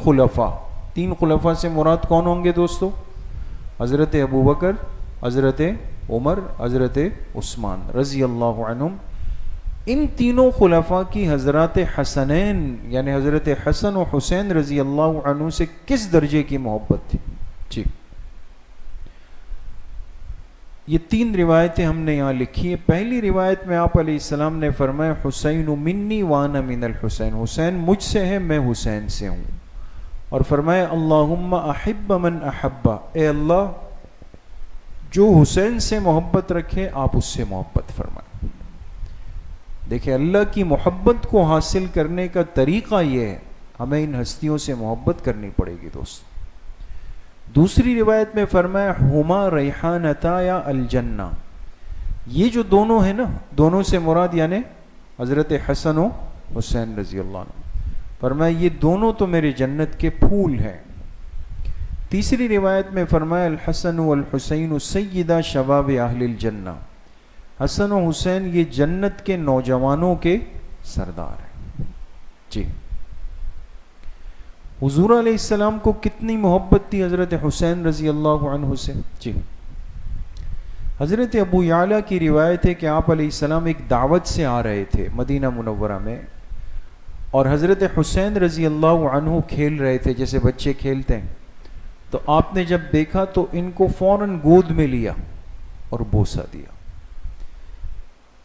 خلفاء سے مراد کون ہوں گے دوستو؟ حضرت ابوبکر, حضرت عمر, حضرت عثمان رضی اللہ عنہم. ان تینوں خلفاء کی حضرات حسنین یعنی حضرت حسن و حسین رضی اللہ عنہ سے کس درجے کی محبت تھی. جی یہ 3 روایتیں ہم نے یہاں لکھی ہیں. پہلی روایت میں آپ علیہ السلام نے فرمایا حسین منی وانا من الحسین, حسین مجھ سے ہے میں حسین سے ہوں. اور فرمایا اللہم احب من احبا، اے اللہ جو حسین سے محبت رکھے آپ اس سے محبت فرمائیں۔ دیکھیں اللہ کی محبت کو حاصل کرنے کا طریقہ یہ ہے، ہمیں ان ہستیوں سے محبت کرنی پڑے گی دوست۔ دوسری روایت میں فرمایا ہما ریحانتا یا الجنہ، یہ جو دونوں ہیں نا، دونوں سے مراد یعنی حضرت حسن و حسین رضی اللہ عنہ، فرمایا یہ دونوں تو میرے جنت کے پھول ہیں۔ تیسری روایت میں فرمایا الحسن والحسین سیدہ شباب اہل الجنہ، حسن و حسین یہ جنت کے نوجوانوں کے سردار ہیں۔ جی حضور علیہ السلام کو کتنی محبت تھی حضرت حسین رضی اللہ عنہ سے۔ جی حضرت ابو یعلا کی روایت ہے کہ آپ علیہ السلام ایک دعوت سے آ رہے تھے مدینہ منورہ میں، اور حضرت حسین رضی اللہ عنہ کھیل رہے تھے جیسے بچے کھیلتے ہیں، تو آپ نے جب دیکھا تو ان کو فوراً گود میں لیا اور بوسہ دیا۔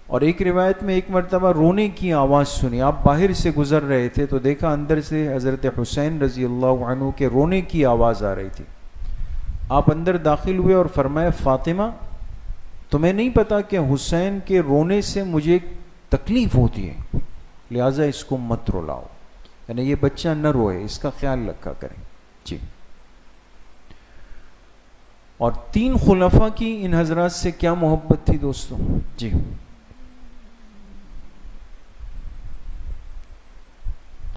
اور ایک روایت میں ایک مرتبہ رونے کی آواز سنی، آپ باہر سے گزر رہے تھے تو دیکھا اندر سے حضرت حسین رضی اللہ عنہ کے رونے کی آواز آ رہی تھی۔ آپ اندر داخل ہوئے اور فرمایا فاطمہ تمہیں نہیں پتا کہ حسین کے رونے سے مجھے تکلیف ہوتی ہے، لہٰذا اس کو مت رلاؤ، یعنی یہ بچہ نہ روئے، اس کا خیال رکھا کریں۔ جی اور تین خلفاء کی ان حضرات سے کیا محبت تھی دوستوں۔ جی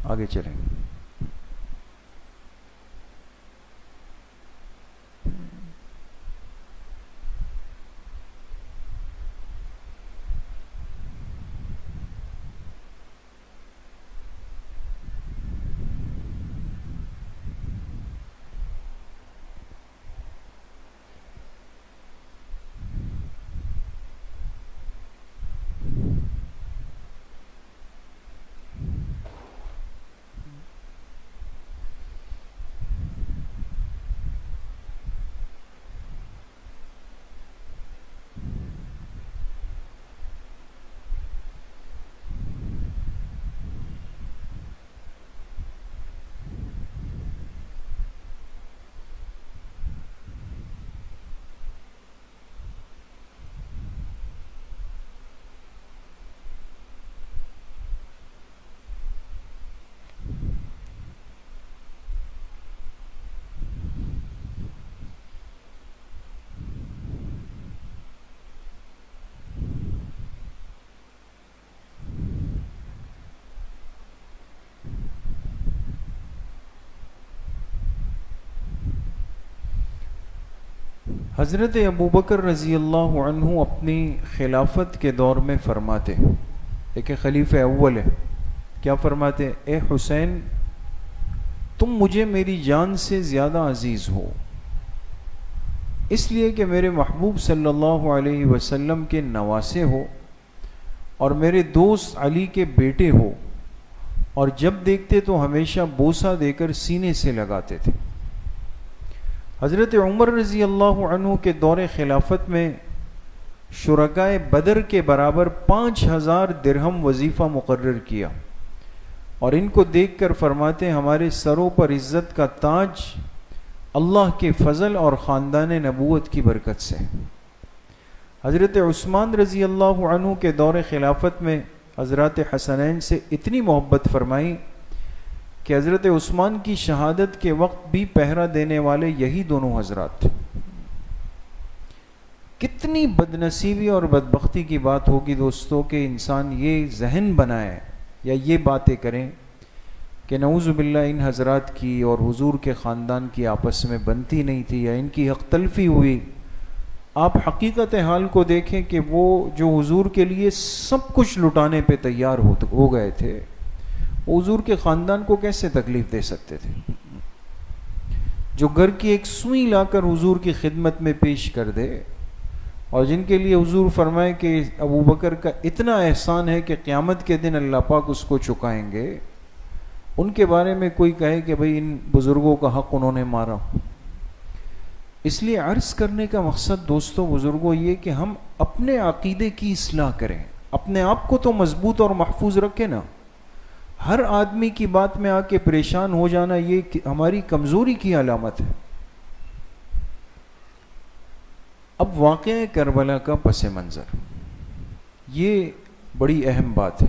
آگے چلیں۔ حضرت ابوبکر رضی اللہ عنہ اپنی خلافت کے دور میں فرماتے، ایک خلیفہ اول ہے، کیا فرماتے؟ اے حسین تم مجھے میری جان سے زیادہ عزیز ہو، اس لیے کہ میرے محبوب صلی اللہ علیہ وسلم کے نواسے ہو اور میرے دوست علی کے بیٹے ہو، اور جب دیکھتے تو ہمیشہ بوسہ دے کر سینے سے لگاتے تھے۔ حضرت عمر رضی اللہ عنہ کے دور خلافت میں شرکائے بدر کے برابر 5000 درہم وظیفہ مقرر کیا، اور ان کو دیکھ کر فرماتے ہمارے سروں پر عزت کا تاج اللہ کے فضل اور خاندان نبوت کی برکت سے۔ حضرت عثمان رضی اللہ عنہ کے دور خلافت میں حضرات حسنین سے اتنی محبت فرمائی کہ حضرت عثمان کی شہادت کے وقت بھی پہرا دینے والے یہی دونوں حضرات تھے۔ کتنی بدنصیبی اور بدبختی کی بات ہوگی دوستوں کہ انسان یہ ذہن بنائے یا یہ باتیں کریں کہ نعوذ باللہ ان حضرات کی اور حضور کے خاندان کی آپس میں بنتی نہیں تھی یا ان کی حق تلفی ہوئی۔ آپ حقیقت حال کو دیکھیں کہ وہ جو حضور کے لیے سب کچھ لٹانے پہ تیار ہو گئے تھے، حضور کے خاندان کو کیسے تکلیف دے سکتے تھے؟ جو گھر کی ایک سوئی لا کر حضور کی خدمت میں پیش کر دے، اور جن کے لیے حضور فرمائے کہ ابوبکر کا اتنا احسان ہے کہ قیامت کے دن اللہ پاک اس کو چکائیں گے، ان کے بارے میں کوئی کہے کہ بھئی ان بزرگوں کا حق انہوں نے مارا۔ اس لیے عرض کرنے کا مقصد دوستوں بزرگوں یہ کہ ہم اپنے عقیدے کی اصلاح کریں، اپنے آپ کو تو مضبوط اور محفوظ رکھیں نا، ہر آدمی کی بات میں آ کے پریشان ہو جانا یہ ہماری کمزوری کی علامت ہے. اب واقعہ کربلا کا پس منظر، یہ بڑی اہم بات ہے.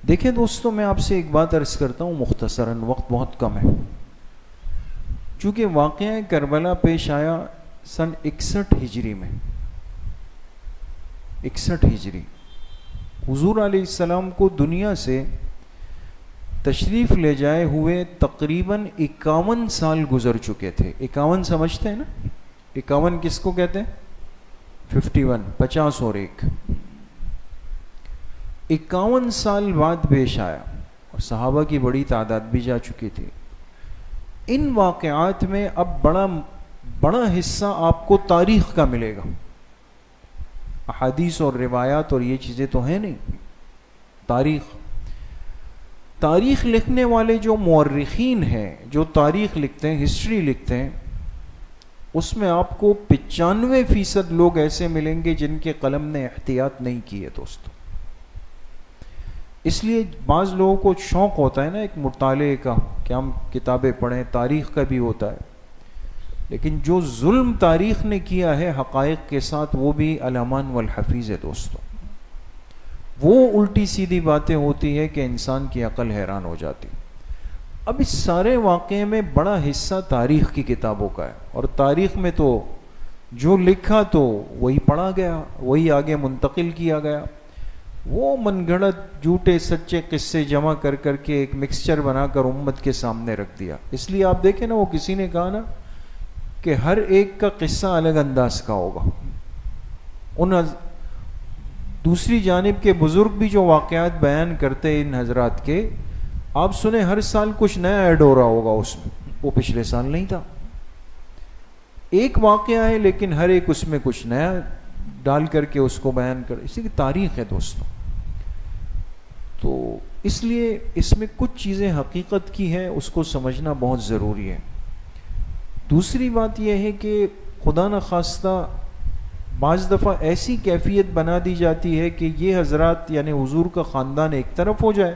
دیکھیں دوستو، میں آپ سے ایک بات عرض کرتا ہوں مختصراً، وقت بہت کم ہے. چونکہ واقعہ کربلا پیش آیا سن 61 ہجری میں، 61 ہجری. حضور علیہ السلام کو دنیا سے تشریف لے جائے ہوئے تقریباً 51 سال گزر چکے تھے. 51 سمجھتے ہیں نا؟ 51 کس کو کہتے ہیں؟ 51، 50 اور 1. 51 سال بعد پیش آیا اور صحابہ کی بڑی تعداد بھی جا چکی تھی. ان واقعات میں اب بڑا حصہ آپ کو تاریخ کا ملے گا. احادیث اور روایات اور یہ چیزیں تو ہیں نہیں. تاریخ لکھنے والے جو مورخین ہیں، جو تاریخ لکھتے ہیں، ہسٹری لکھتے ہیں، اس میں آپ کو 95% لوگ ایسے ملیں گے جن کے قلم نے احتیاط نہیں کی ہے دوستو. اس لیے بعض لوگوں کو شوق ہوتا ہے نا ایک مطالعے کا کہ ہم کتابیں پڑھیں، تاریخ کا بھی ہوتا ہے، لیکن جو ظلم تاریخ نے کیا ہے حقائق کے ساتھ وہ بھی الامان والحفیظ ہے دوستو. وہ الٹی سیدھی باتیں ہوتی ہے کہ انسان کی عقل حیران ہو جاتی. اب اس سارے واقعے میں بڑا حصہ تاریخ کی کتابوں کا ہے، اور تاریخ میں تو جو لکھا تو وہی پڑھا گیا، وہی آگے منتقل کیا گیا. وہ من گھڑت جھوٹے سچے قصے جمع کر کر کے ایک مکسچر بنا کر امت کے سامنے رکھ دیا. اس لیے آپ دیکھیں نا، وہ کسی نے کہا نا کہ ہر ایک کا قصہ الگ انداز کا ہوگا. دوسری جانب کے بزرگ بھی جو واقعات بیان کرتے ہیں ان حضرات کے، آپ سنیں ہر سال کچھ نیا ایڈ ہو رہا ہوگا اس میں، وہ پچھلے سال نہیں تھا. ایک واقعہ ہے لیکن ہر ایک اس میں کچھ نیا ڈال کر کے اس کو بیان کر. اسی کی تاریخ ہے دوستوں. تو اس لیے اس میں کچھ چیزیں حقیقت کی ہیں، اس کو سمجھنا بہت ضروری ہے. دوسری بات یہ ہے کہ خدا نخواستہ بعض دفعہ ایسی کیفیت بنا دی جاتی ہے کہ یہ حضرات یعنی حضور کا خاندان ایک طرف ہو جائے،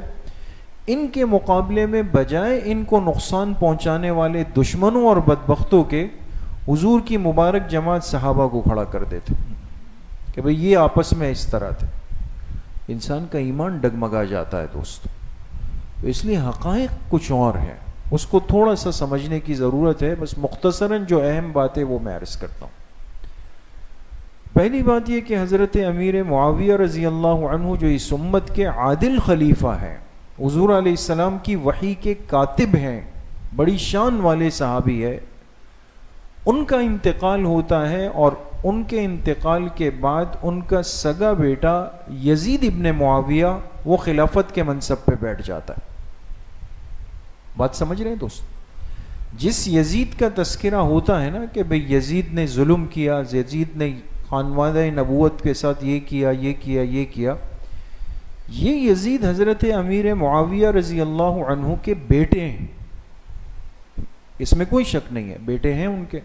ان کے مقابلے میں بجائے ان کو نقصان پہنچانے والے دشمنوں اور بدبختوں کے حضور کی مبارک جماعت صحابہ کو کھڑا کر دیتے کہ بھئی یہ آپس میں اس طرح تھے. انسان کا ایمان ڈگمگا جاتا ہے دوستو. تو اس لیے حقائق کچھ اور ہیں، اس کو تھوڑا سا سمجھنے کی ضرورت ہے. بس مختصراً جو اہم بات ہے وہ میں عرض کرتا ہوں. پہلی بات یہ کہ حضرت امیر معاویہ رضی اللہ عنہ جو اس امت کے عادل خلیفہ ہیں، حضور علیہ السلام کی وحی کے کاتب ہیں، بڑی شان والے صحابی ہے، ان کا انتقال ہوتا ہے. اور ان کے انتقال کے بعد ان کا سگا بیٹا یزید ابن معاویہ وہ خلافت کے منصب پہ بیٹھ جاتا ہے. بات سمجھ رہے ہیں دوست؟ جس یزید کا تذکرہ ہوتا ہے نا کہ بھئی یزید نے ظلم کیا، یزید نے خانوادہ نبوت کے ساتھ یہ کیا، یہ یزید حضرت امیر معاویہ رضی اللہ عنہ کے بیٹے ہیں. اس میں کوئی شک نہیں ہے، بیٹے ہیں ان کے.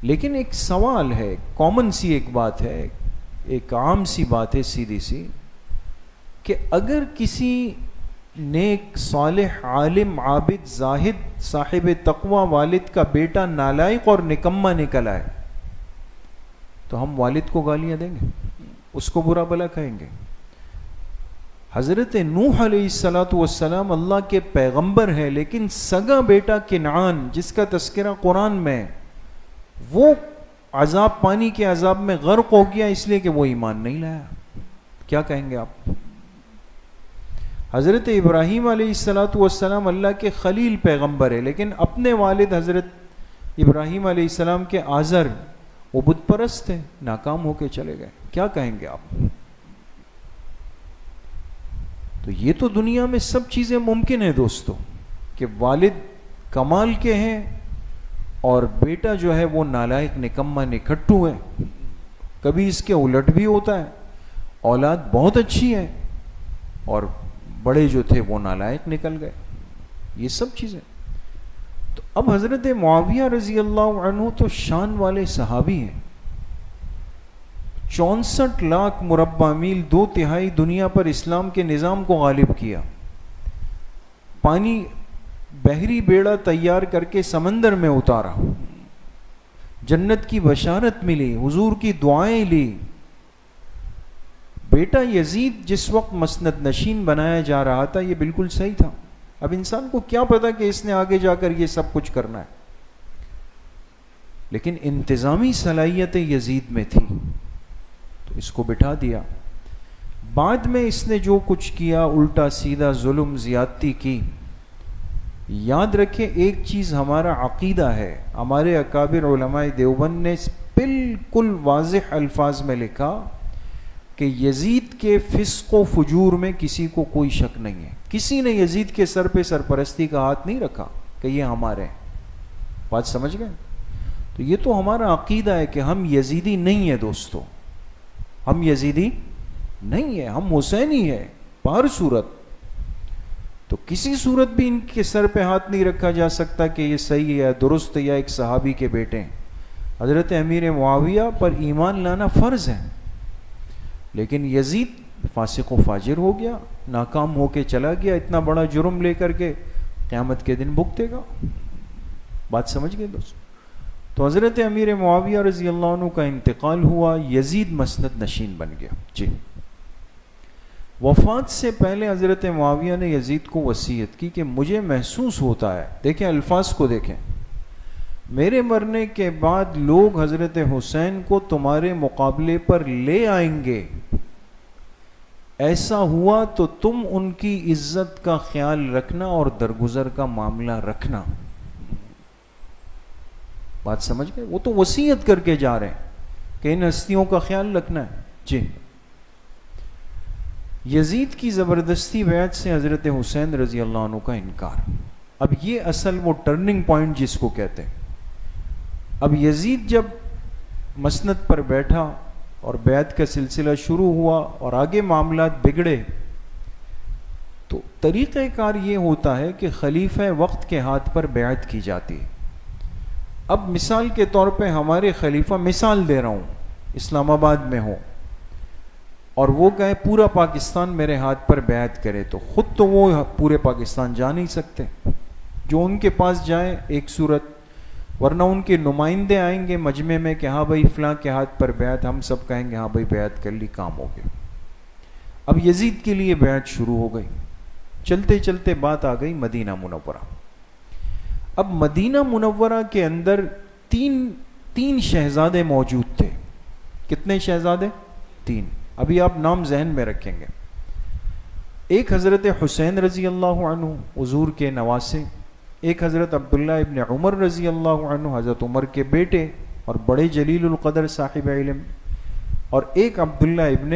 لیکن ایک سوال ہے، کامن سی ایک بات ہے، ایک عام سی بات ہے سیدھی سی، کہ اگر کسی نیک صالح عالم عابد زاہد صاحب تقوی والد کا بیٹا نالائق اور نکما نکل آئے تو ہم والد کو گالیاں دیں گے، اس کو برا بھلا کہیں گے. حضرت نوح علیہ السلام اللہ کے پیغمبر ہیں، لیکن سگا بیٹا کنعان جس کا تذکرہ قرآن میں، وہ عذاب پانی کے عذاب میں غرق ہو گیا اس لیے کہ وہ ایمان نہیں لایا. کیا کہیں گے آپ؟ حضرت ابراہیم علیہ السلام اللہ کے خلیل پیغمبر ہے، لیکن اپنے والد حضرت ابراہیم علیہ السلام کے آزر وہ بت پرست تھے، ناکام ہو کے چلے گئے. کیا کہیں گے آپ؟ تو یہ تو دنیا میں سب چیزیں ممکن ہیں دوستو، کہ والد کمال کے ہیں اور بیٹا جو ہے وہ نالائق نکما نکھٹو ہے. کبھی اس کے الٹ بھی ہوتا ہے، اولاد بہت اچھی ہے اور بڑے جو تھے وہ نالائق نکل گئے. یہ سب چیزیں. تو اب حضرت معاویہ رضی اللہ عنہ تو شان والے صحابی ہیں. 64 لاکھ مربع میل 2/3 دنیا پر اسلام کے نظام کو غالب کیا. پانی بحری بیڑا تیار کر کے سمندر میں اتارا، جنت کی بشارت ملی، حضور کی دعائیں لی. بیٹا یزید جس وقت مسند نشین بنایا جا رہا تھا یہ بالکل صحیح تھا. اب انسان کو کیا پتا کہ اس نے آگے جا کر یہ سب کچھ کرنا ہے، لیکن انتظامی صلاحیتیں یزید میں تھی تو اس کو بٹھا دیا. بعد میں اس نے جو کچھ کیا، الٹا سیدھا ظلم زیادتی کی. یاد رکھیں ایک چیز ہمارا عقیدہ ہے، ہمارے اکابر علماء دیوبند نے بالکل واضح الفاظ میں لکھا کہ یزید کے فسق و فجور میں کسی کو کوئی شک نہیں ہے. کسی نے یزید کے سر پہ سرپرستی کا ہاتھ نہیں رکھا کہ یہ ہمارے ہیں. بات سمجھ گئے؟ تو یہ تو ہمارا عقیدہ ہے کہ ہم یزیدی نہیں ہیں دوستو، ہم یزیدی نہیں ہیں، ہم حسینی ہیں بہر صورت. تو کسی صورت بھی ان کے سر پہ ہاتھ نہیں رکھا جا سکتا کہ یہ صحیح ہے، درست ہے، یا ایک صحابی کے بیٹے ہیں. حضرت امیر معاویہ پر ایمان لانا فرض ہے، لیکن یزید فاسق و فاجر ہو گیا، ناکام ہو کے چلا گیا، اتنا بڑا جرم لے کر کے قیامت کے دن بھگتے گا. بات سمجھ گئے دوست؟ تو حضرت امیر معاویہ رضی اللہ عنہ کا انتقال ہوا، یزید مسند نشین بن گیا. جی، وفات سے پہلے حضرت معاویہ نے یزید کو وصیت کی کہ مجھے محسوس ہوتا ہے، دیکھیں الفاظ کو دیکھیں، میرے مرنے کے بعد لوگ حضرت حسین کو تمہارے مقابلے پر لے آئیں گے، ایسا ہوا تو تم ان کی عزت کا خیال رکھنا اور درگزر کا معاملہ رکھنا. بات سمجھ گئے؟ وہ تو وصیت کر کے جا رہے ہیں کہ ان ہستیوں کا خیال رکھنا ہے. جی، یزید کی زبردستی بیعت سے حضرت حسین رضی اللہ عنہ کا انکار. اب یہ اصل وہ ٹرننگ پوائنٹ جس کو کہتے ہیں. اب یزید جب مسند پر بیٹھا اور بیعت کا سلسلہ شروع ہوا اور آگے معاملات بگڑے، تو طریقہ کار یہ ہوتا ہے کہ خلیفہ وقت کے ہاتھ پر بیعت کی جاتی ہے. اب مثال کے طور پہ ہمارے خلیفہ، مثال دے رہا ہوں، اسلام آباد میں ہو اور وہ کہے پورا پاکستان میرے ہاتھ پر بیعت کرے، تو خود تو وہ پورے پاکستان جا نہیں سکتے، جو ان کے پاس جائیں ایک صورت، ورنہ ان کے نمائندے آئیں گے مجمع میں کہ ہاں بھائی فلاں کے ہاتھ پر بیعت، ہم سب کہیں گے ہاں بھائی بیعت کر لی، کام ہو گیا. اب یزید کے لیے بیعت شروع ہو گئی. چلتے چلتے بات آ گئی مدینہ منورہ. اب مدینہ منورہ کے اندر تین شہزادے موجود تھے. کتنے شہزادے؟ 3. ابھی آپ نام ذہن میں رکھیں گے. ایک حضرت حسین رضی اللہ عنہ حضور کے نواسے، ایک حضرت عبداللہ ابن عمر رضی اللہ عنہ حضرت عمر کے بیٹے اور بڑے جلیل القدر صاحب علم، اور ایک عبداللہ ابن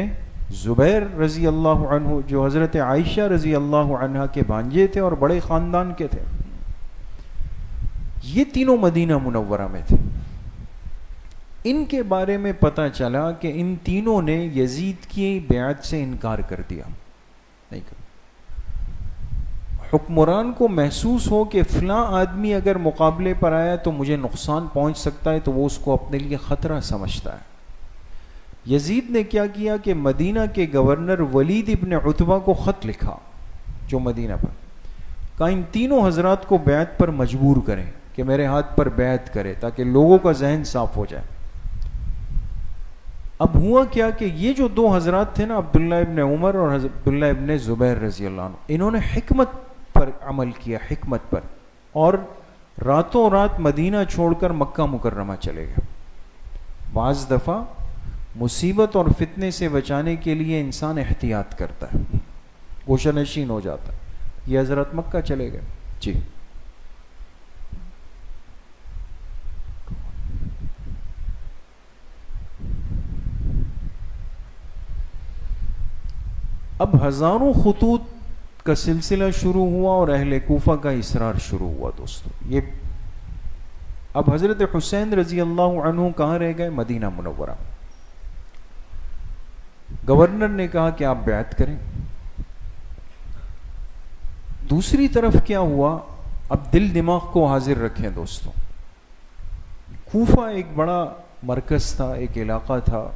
زبیر رضی اللہ عنہ جو حضرت عائشہ رضی اللہ عنہ کے بھانجے تھے اور بڑے خاندان کے تھے. یہ تینوں مدینہ منورہ میں تھے. ان کے بارے میں پتہ چلا کہ ان تینوں نے یزید کی بیعت سے انکار کر دیا. نہیں کر. حکمران کو محسوس ہو کہ فلاں آدمی اگر مقابلے پر آیا تو مجھے نقصان پہنچ سکتا ہے، تو وہ اس کو اپنے لیے خطرہ سمجھتا ہے. یزید نے کیا کیا کہ مدینہ کے گورنر ولید ابن عتبہ کو خط لکھا جو مدینہ پر، کہا ان تینوں حضرات کو بیعت پر مجبور کریں کہ میرے ہاتھ پر بیعت کرے تاکہ لوگوں کا ذہن صاف ہو جائے. اب ہوا کیا کہ یہ جو 2 حضرات تھے نا، عبداللہ ابن عمر اور عبداللہ ابن زبیر رضی اللہ عنہ، انہوں نے حکمت پر عمل کیا، حکمت پر، اور راتوں رات مدینہ چھوڑ کر مکہ مکرمہ چلے گئے. بعض دفعہ مصیبت اور فتنے سے بچانے کے لیے انسان احتیاط کرتا ہے، گوشہ نشین ہو جاتا ہے. یہ حضرت مکہ چلے گئے. جی، اب ہزاروں خطوط کا سلسلہ شروع ہوا اور اہل کوفہ کا اصرار شروع ہوا. دوستو، یہ اب حضرت حسین رضی اللہ عنہ کہاں رہ گئے؟ مدینہ منورہ. گورنر نے کہا کہ آپ بیعت کریں. دوسری طرف کیا ہوا؟ اب دل دماغ کو حاضر رکھیں دوستو. کوفہ ایک بڑا مرکز تھا، ایک علاقہ تھا.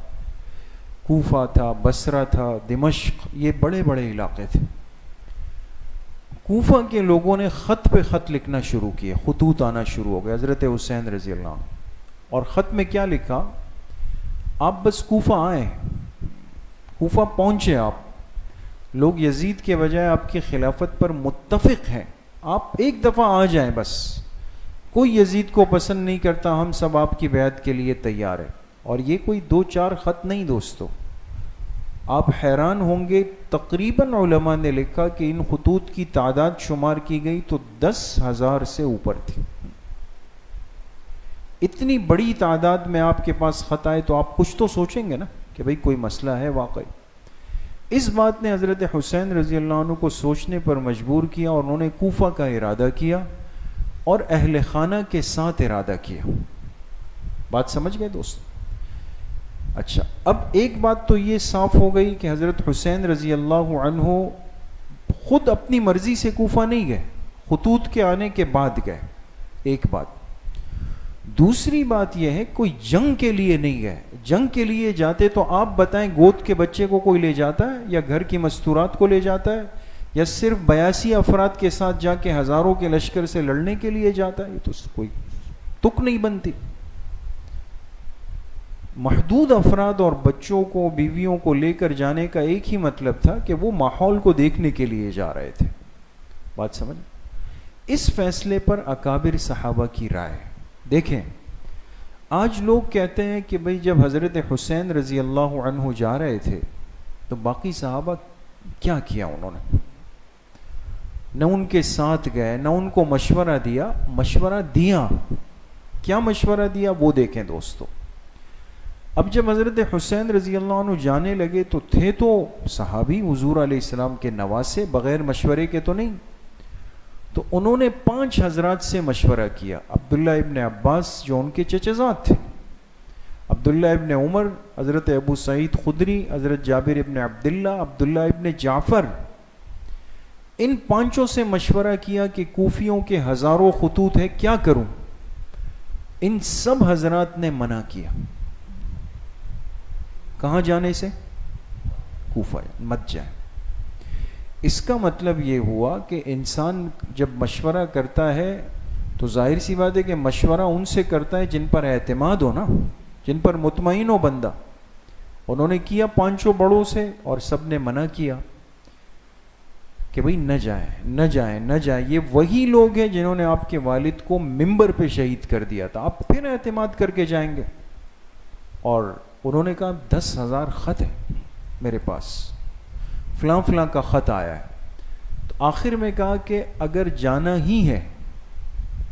کوفہ تھا، بصرہ تھا، دمشق، یہ بڑے بڑے علاقے تھے. کوفہ کے لوگوں نے خط پہ خط لکھنا شروع کیے، خطوط آنا شروع ہو گئے حضرت حسین رضی اللہ عنہ. اور خط میں کیا لکھا؟ آپ بس کوفہ آئیں، کوفہ پہنچے، آپ لوگ یزید کے بجائے آپ کی خلافت پر متفق ہیں، آپ ایک دفعہ آ جائیں بس، کوئی یزید کو پسند نہیں کرتا، ہم سب آپ کی بیعت کے لیے تیار ہیں. اور یہ کوئی 2-4 خط نہیں دوستو، آپ حیران ہوں گے، تقریباً علماء نے لکھا کہ ان خطوط کی تعداد شمار کی گئی تو 10,000 سے اوپر تھی. اتنی بڑی تعداد میں آپ کے پاس خط آئے تو آپ کچھ تو سوچیں گے نا کہ بھئی کوئی مسئلہ ہے واقعی. اس بات نے حضرت حسین رضی اللہ عنہ کو سوچنے پر مجبور کیا اور انہوں نے کوفہ کا ارادہ کیا اور اہل خانہ کے ساتھ ارادہ کیا. بات سمجھ گئے دوست؟ اچھا، اب ایک بات تو یہ صاف ہو گئی کہ حضرت حسین رضی اللہ عنہ خود اپنی مرضی سے کوفہ نہیں گئے، خطوط کے آنے کے بعد گئے، ایک بات. دوسری بات یہ ہے کوئی جنگ کے لیے نہیں گئے. جنگ کے لیے جاتے تو آپ بتائیں گود کے بچے کو کوئی لے جاتا ہے یا گھر کی مستورات کو لے جاتا ہے یا صرف 82 افراد کے ساتھ جا کے ہزاروں کے لشکر سے لڑنے کے لیے جاتا ہے؟ یہ تو کوئی تک نہیں بنتی. محدود افراد اور بچوں کو، بیویوں کو لے کر جانے کا ایک ہی مطلب تھا کہ وہ ماحول کو دیکھنے کے لیے جا رہے تھے. بات سمجھ؟ اس فیصلے پر اکابر صحابہ کی رائے دیکھیں. آج لوگ کہتے ہیں کہ بھئی جب حضرت حسین رضی اللہ عنہ جا رہے تھے تو باقی صحابہ کیا کیا؟ انہوں نے نہ ان کے ساتھ گئے، نہ ان کو مشورہ دیا. مشورہ دیا، کیا مشورہ دیا وہ دیکھیں دوستو. اب جب حضرت حسین رضی اللہ عنہ جانے لگے تو تھے تو صحابی حضور علیہ السلام کے نواسے، بغیر مشورے کے تو نہیں. تو انہوں نے 5 حضرات سے مشورہ کیا. عبداللہ ابن عباس جو ان کے چچزاد تھے، عبداللہ ابن عمر، حضرت ابو سعید خدری، حضرت جابر ابن عبداللہ، عبداللہ ابن جعفر، ان 5 سے مشورہ کیا کہ کوفیوں کے ہزاروں خطوط ہیں، کیا کروں؟ ان سب حضرات نے منع کیا. کہاں جانے سے؟ کوفہ مت جائیں. اس کا مطلب یہ ہوا کہ انسان جب مشورہ کرتا ہے تو ظاہر سی بات ہے کہ مشورہ ان سے کرتا ہے جن پر اعتماد ہو نا، جن پر مطمئن ہو بندہ. انہوں نے کیا 5 بڑوں سے اور سب نے منع کیا کہ بھئی نہ جائیں نہ جائیں نہ جائیں. یہ وہی لوگ ہیں جنہوں نے آپ کے والد کو ممبر پہ شہید کر دیا تھا، آپ پھر اعتماد کر کے جائیں گے؟ اور انہوں نے کہا 10,000 خط ہے میرے پاس، فلاں فلاں کا خط آیا ہے. تو آخر میں کہا کہ اگر جانا ہی ہے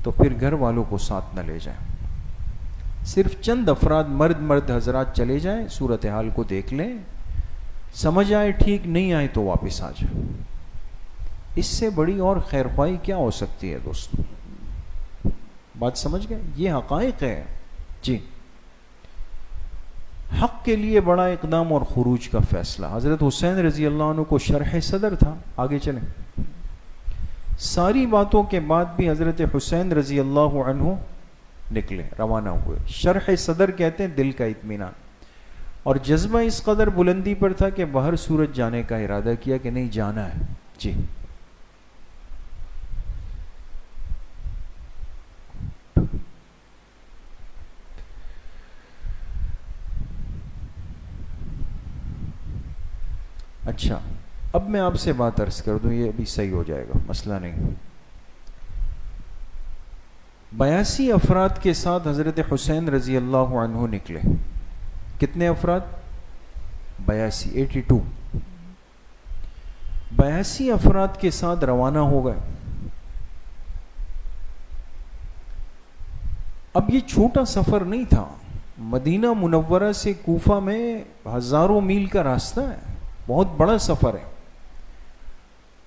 تو پھر گھر والوں کو ساتھ نہ لے جائیں، صرف چند افراد مرد حضرات چلے جائیں، صورتحال کو دیکھ لیں، سمجھ آئے ٹھیک، نہیں آئے تو واپس آ جائیں. اس سے بڑی اور خیر خواہی کیا ہو سکتی ہے دوستو؟ بات سمجھ گئے؟ یہ حقائق ہے جی. حق کے لیے بڑا اقدام اور خروج کا فیصلہ. حضرت حسین رضی اللہ عنہ کو شرح صدر تھا. آگے چلیں. ساری باتوں کے بعد بھی حضرت حسین رضی اللہ عنہ نکلے، روانہ ہوئے. شرح صدر کہتے ہیں دل کا اطمینان، اور جذبہ اس قدر بلندی پر تھا کہ باہر سورج جانے کا ارادہ کیا کہ نہیں جانا ہے جی. اچھا، اب میں آپ سے بات عرض کر دوں، یہ ابھی صحیح ہو جائے گا، مسئلہ نہیں. 82 افراد کے ساتھ حضرت حسین رضی اللہ عنہ نکلے. کتنے افراد؟ 82 82 افراد کے ساتھ روانہ ہو گئے. اب یہ چھوٹا سفر نہیں تھا. مدینہ منورہ سے کوفہ میں ہزاروں میل کا راستہ ہے، بہت بڑا سفر ہے.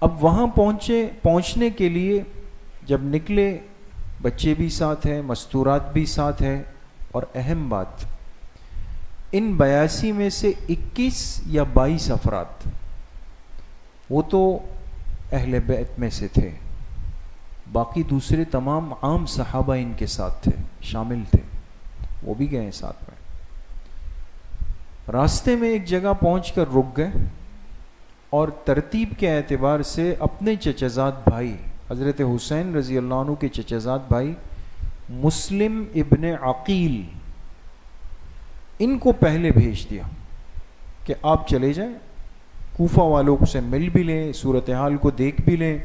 اب وہاں پہنچنے کے لیے جب نکلے، بچے بھی ساتھ ہیں، مستورات بھی ساتھ ہیں، اور اہم بات، ان 82 میں سے 21 یا 22 افراد وہ تو اہل بیت میں سے تھے، باقی دوسرے تمام عام صحابہ ان کے ساتھ تھے، شامل تھے، وہ بھی گئے ساتھ میں. راستے میں ایک جگہ پہنچ کر رک گئے اور ترتیب کے اعتبار سے اپنے چچزاد بھائی حضرت حسین رضی اللہ عنہ کے چچزاد بھائی مسلم ابن عقیل، ان کو پہلے بھیج دیا کہ آپ چلے جائیں، کوفہ والوں سے مل بھی لیں، صورتحال کو دیکھ بھی لیں،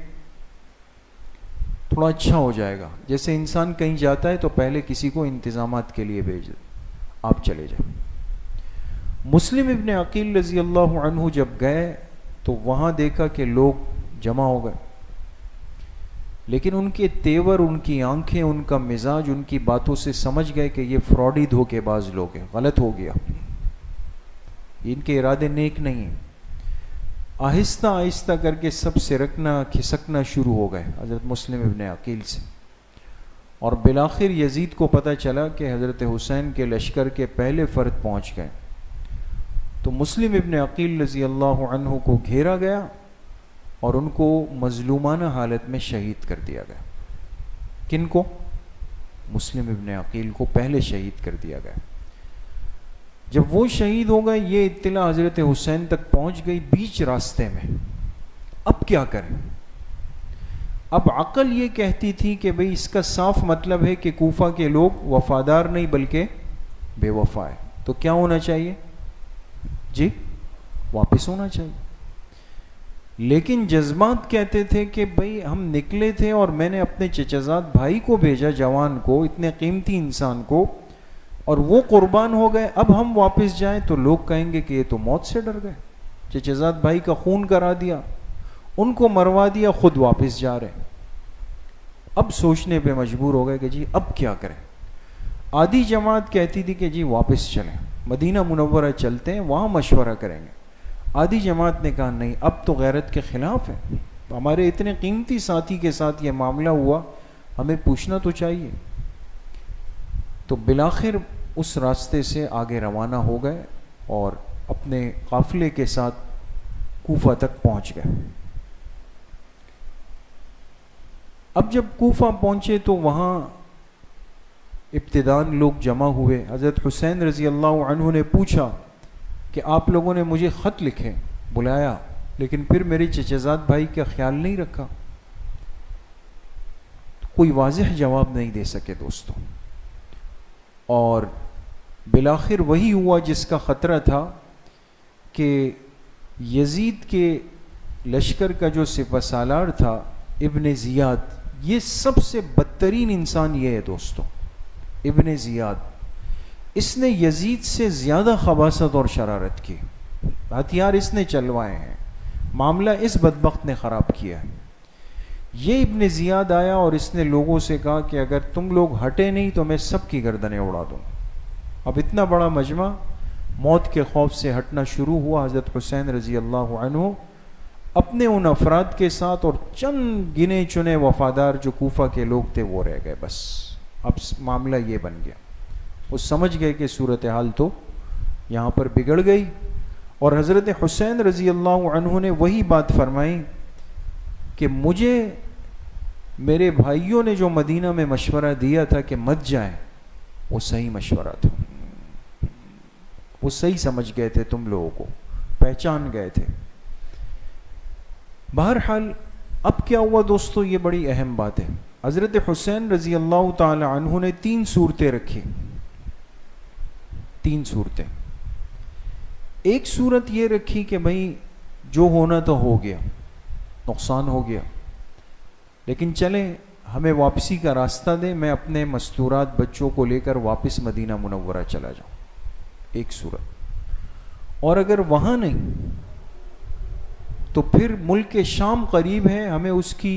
تھوڑا اچھا ہو جائے گا۔ جیسے انسان کہیں جاتا ہے تو پہلے کسی کو انتظامات کے لیے بھیج دے، آپ چلے جائیں۔ مسلم ابن عقیل رضی اللہ عنہ جب گئے تو وہاں دیکھا کہ لوگ جمع ہو گئے، لیکن ان کے تیور، ان کی آنکھیں، ان کا مزاج، ان کی باتوں سے سمجھ گئے کہ یہ فراڈی دھوکے باز لوگ ہیں، غلط ہو گیا، ان کے ارادے نیک نہیں ہیں۔ آہستہ آہستہ کر کے سب سرکنا کھسکنا شروع ہو گئے حضرت مسلم ابن عقیل سے، اور بالآخر یزید کو پتہ چلا کہ حضرت حسین کے لشکر کے پہلے فرد پہنچ گئے، تو مسلم ابن عقیل رضی اللہ عنہ کو گھیرا گیا اور ان کو مظلومانہ حالت میں شہید کر دیا گیا۔ کن کو؟ مسلم ابن عقیل کو پہلے شہید کر دیا گیا۔ جب وہ شہید ہو گئے، یہ اطلاع حضرت حسین تک پہنچ گئی بیچ راستے میں۔ اب کیا کریں؟ اب عقل یہ کہتی تھی کہ بھئی اس کا صاف مطلب ہے کہ کوفہ کے لوگ وفادار نہیں بلکہ بے وفا ہے، تو کیا ہونا چاہیے؟ جی واپس ہونا چاہیے۔ لیکن جذبات کہتے تھے کہ بھئی ہم نکلے تھے اور میں نے اپنے چچزاد بھائی کو بھیجا، جوان کو، اتنے قیمتی انسان کو، اور وہ قربان ہو گئے، اب ہم واپس جائیں تو لوگ کہیں گے کہ یہ تو موت سے ڈر گئے، چچزاد بھائی کا خون کرا دیا، ان کو مروا دیا، خود واپس جا رہے ہیں۔ اب سوچنے پہ مجبور ہو گئے کہ جی اب کیا کریں۔ آدھی جماعت کہتی تھی کہ جی واپس چلیں، مدینہ منورہ چلتے ہیں، وہاں مشورہ کریں گے۔ آدھی جماعت نے کہا نہیں، اب تو غیرت کے خلاف ہے، ہمارے اتنے قیمتی ساتھی کے ساتھ یہ معاملہ ہوا، ہمیں پوچھنا تو چاہیے۔ تو بالآخر اس راستے سے آگے روانہ ہو گئے اور اپنے قافلے کے ساتھ کوفہ تک پہنچ گئے۔ اب جب کوفہ پہنچے تو وہاں ابتداءً لوگ جمع ہوئے۔ حضرت حسین رضی اللہ عنہ نے پوچھا کہ آپ لوگوں نے مجھے خط لکھے، بلایا، لیکن پھر میرے چچزاد بھائی کا خیال نہیں رکھا۔ کوئی واضح جواب نہیں دے سکے دوستوں، اور بالآخر وہی ہوا جس کا خطرہ تھا کہ یزید کے لشکر کا جو سپہ سالار تھا ابن زیاد، یہ سب سے بدترین انسان یہ ہے دوستوں، ابن زیاد، اس نے یزید سے زیادہ خباثت اور شرارت کی، ہتھیار اس نے چلوائے ہیں، معاملہ اس بدبخت نے خراب کیا ہے۔ یہ ابن زیاد آیا اور اس نے لوگوں سے کہا کہ اگر تم لوگ ہٹے نہیں تو میں سب کی گردنیں اڑا دوں۔ اب اتنا بڑا مجمع موت کے خوف سے ہٹنا شروع ہوا۔ حضرت حسین رضی اللہ عنہ اپنے ان افراد کے ساتھ اور چند گنے چنے وفادار جو کوفہ کے لوگ تھے وہ رہ گئے، بس اب معاملہ یہ بن گیا۔ وہ سمجھ گئے کہ صورتحال تو یہاں پر بگڑ گئی، اور حضرت حسین رضی اللہ عنہ نے وہی بات فرمائی کہ مجھے میرے بھائیوں نے جو مدینہ میں مشورہ دیا تھا کہ مت جائیں، وہ صحیح مشورہ تھا، وہ صحیح سمجھ گئے تھے، تم لوگوں کو پہچان گئے تھے۔ بہرحال اب کیا ہوا دوستو، یہ بڑی اہم بات ہے۔ حضرت حسین رضی اللہ تعالی عنہ نے 3 صورتیں رکھی، 3 صورتیں۔ ایک صورت یہ رکھی کہ بھئی جو ہونا تو ہو گیا، نقصان ہو گیا، لیکن چلیں ہمیں واپسی کا راستہ دیں، میں اپنے مستورات بچوں کو لے کر واپس مدینہ منورہ چلا جاؤں، ایک صورت۔ اور اگر وہاں نہیں تو پھر ملک شام قریب ہے، ہمیں اس کی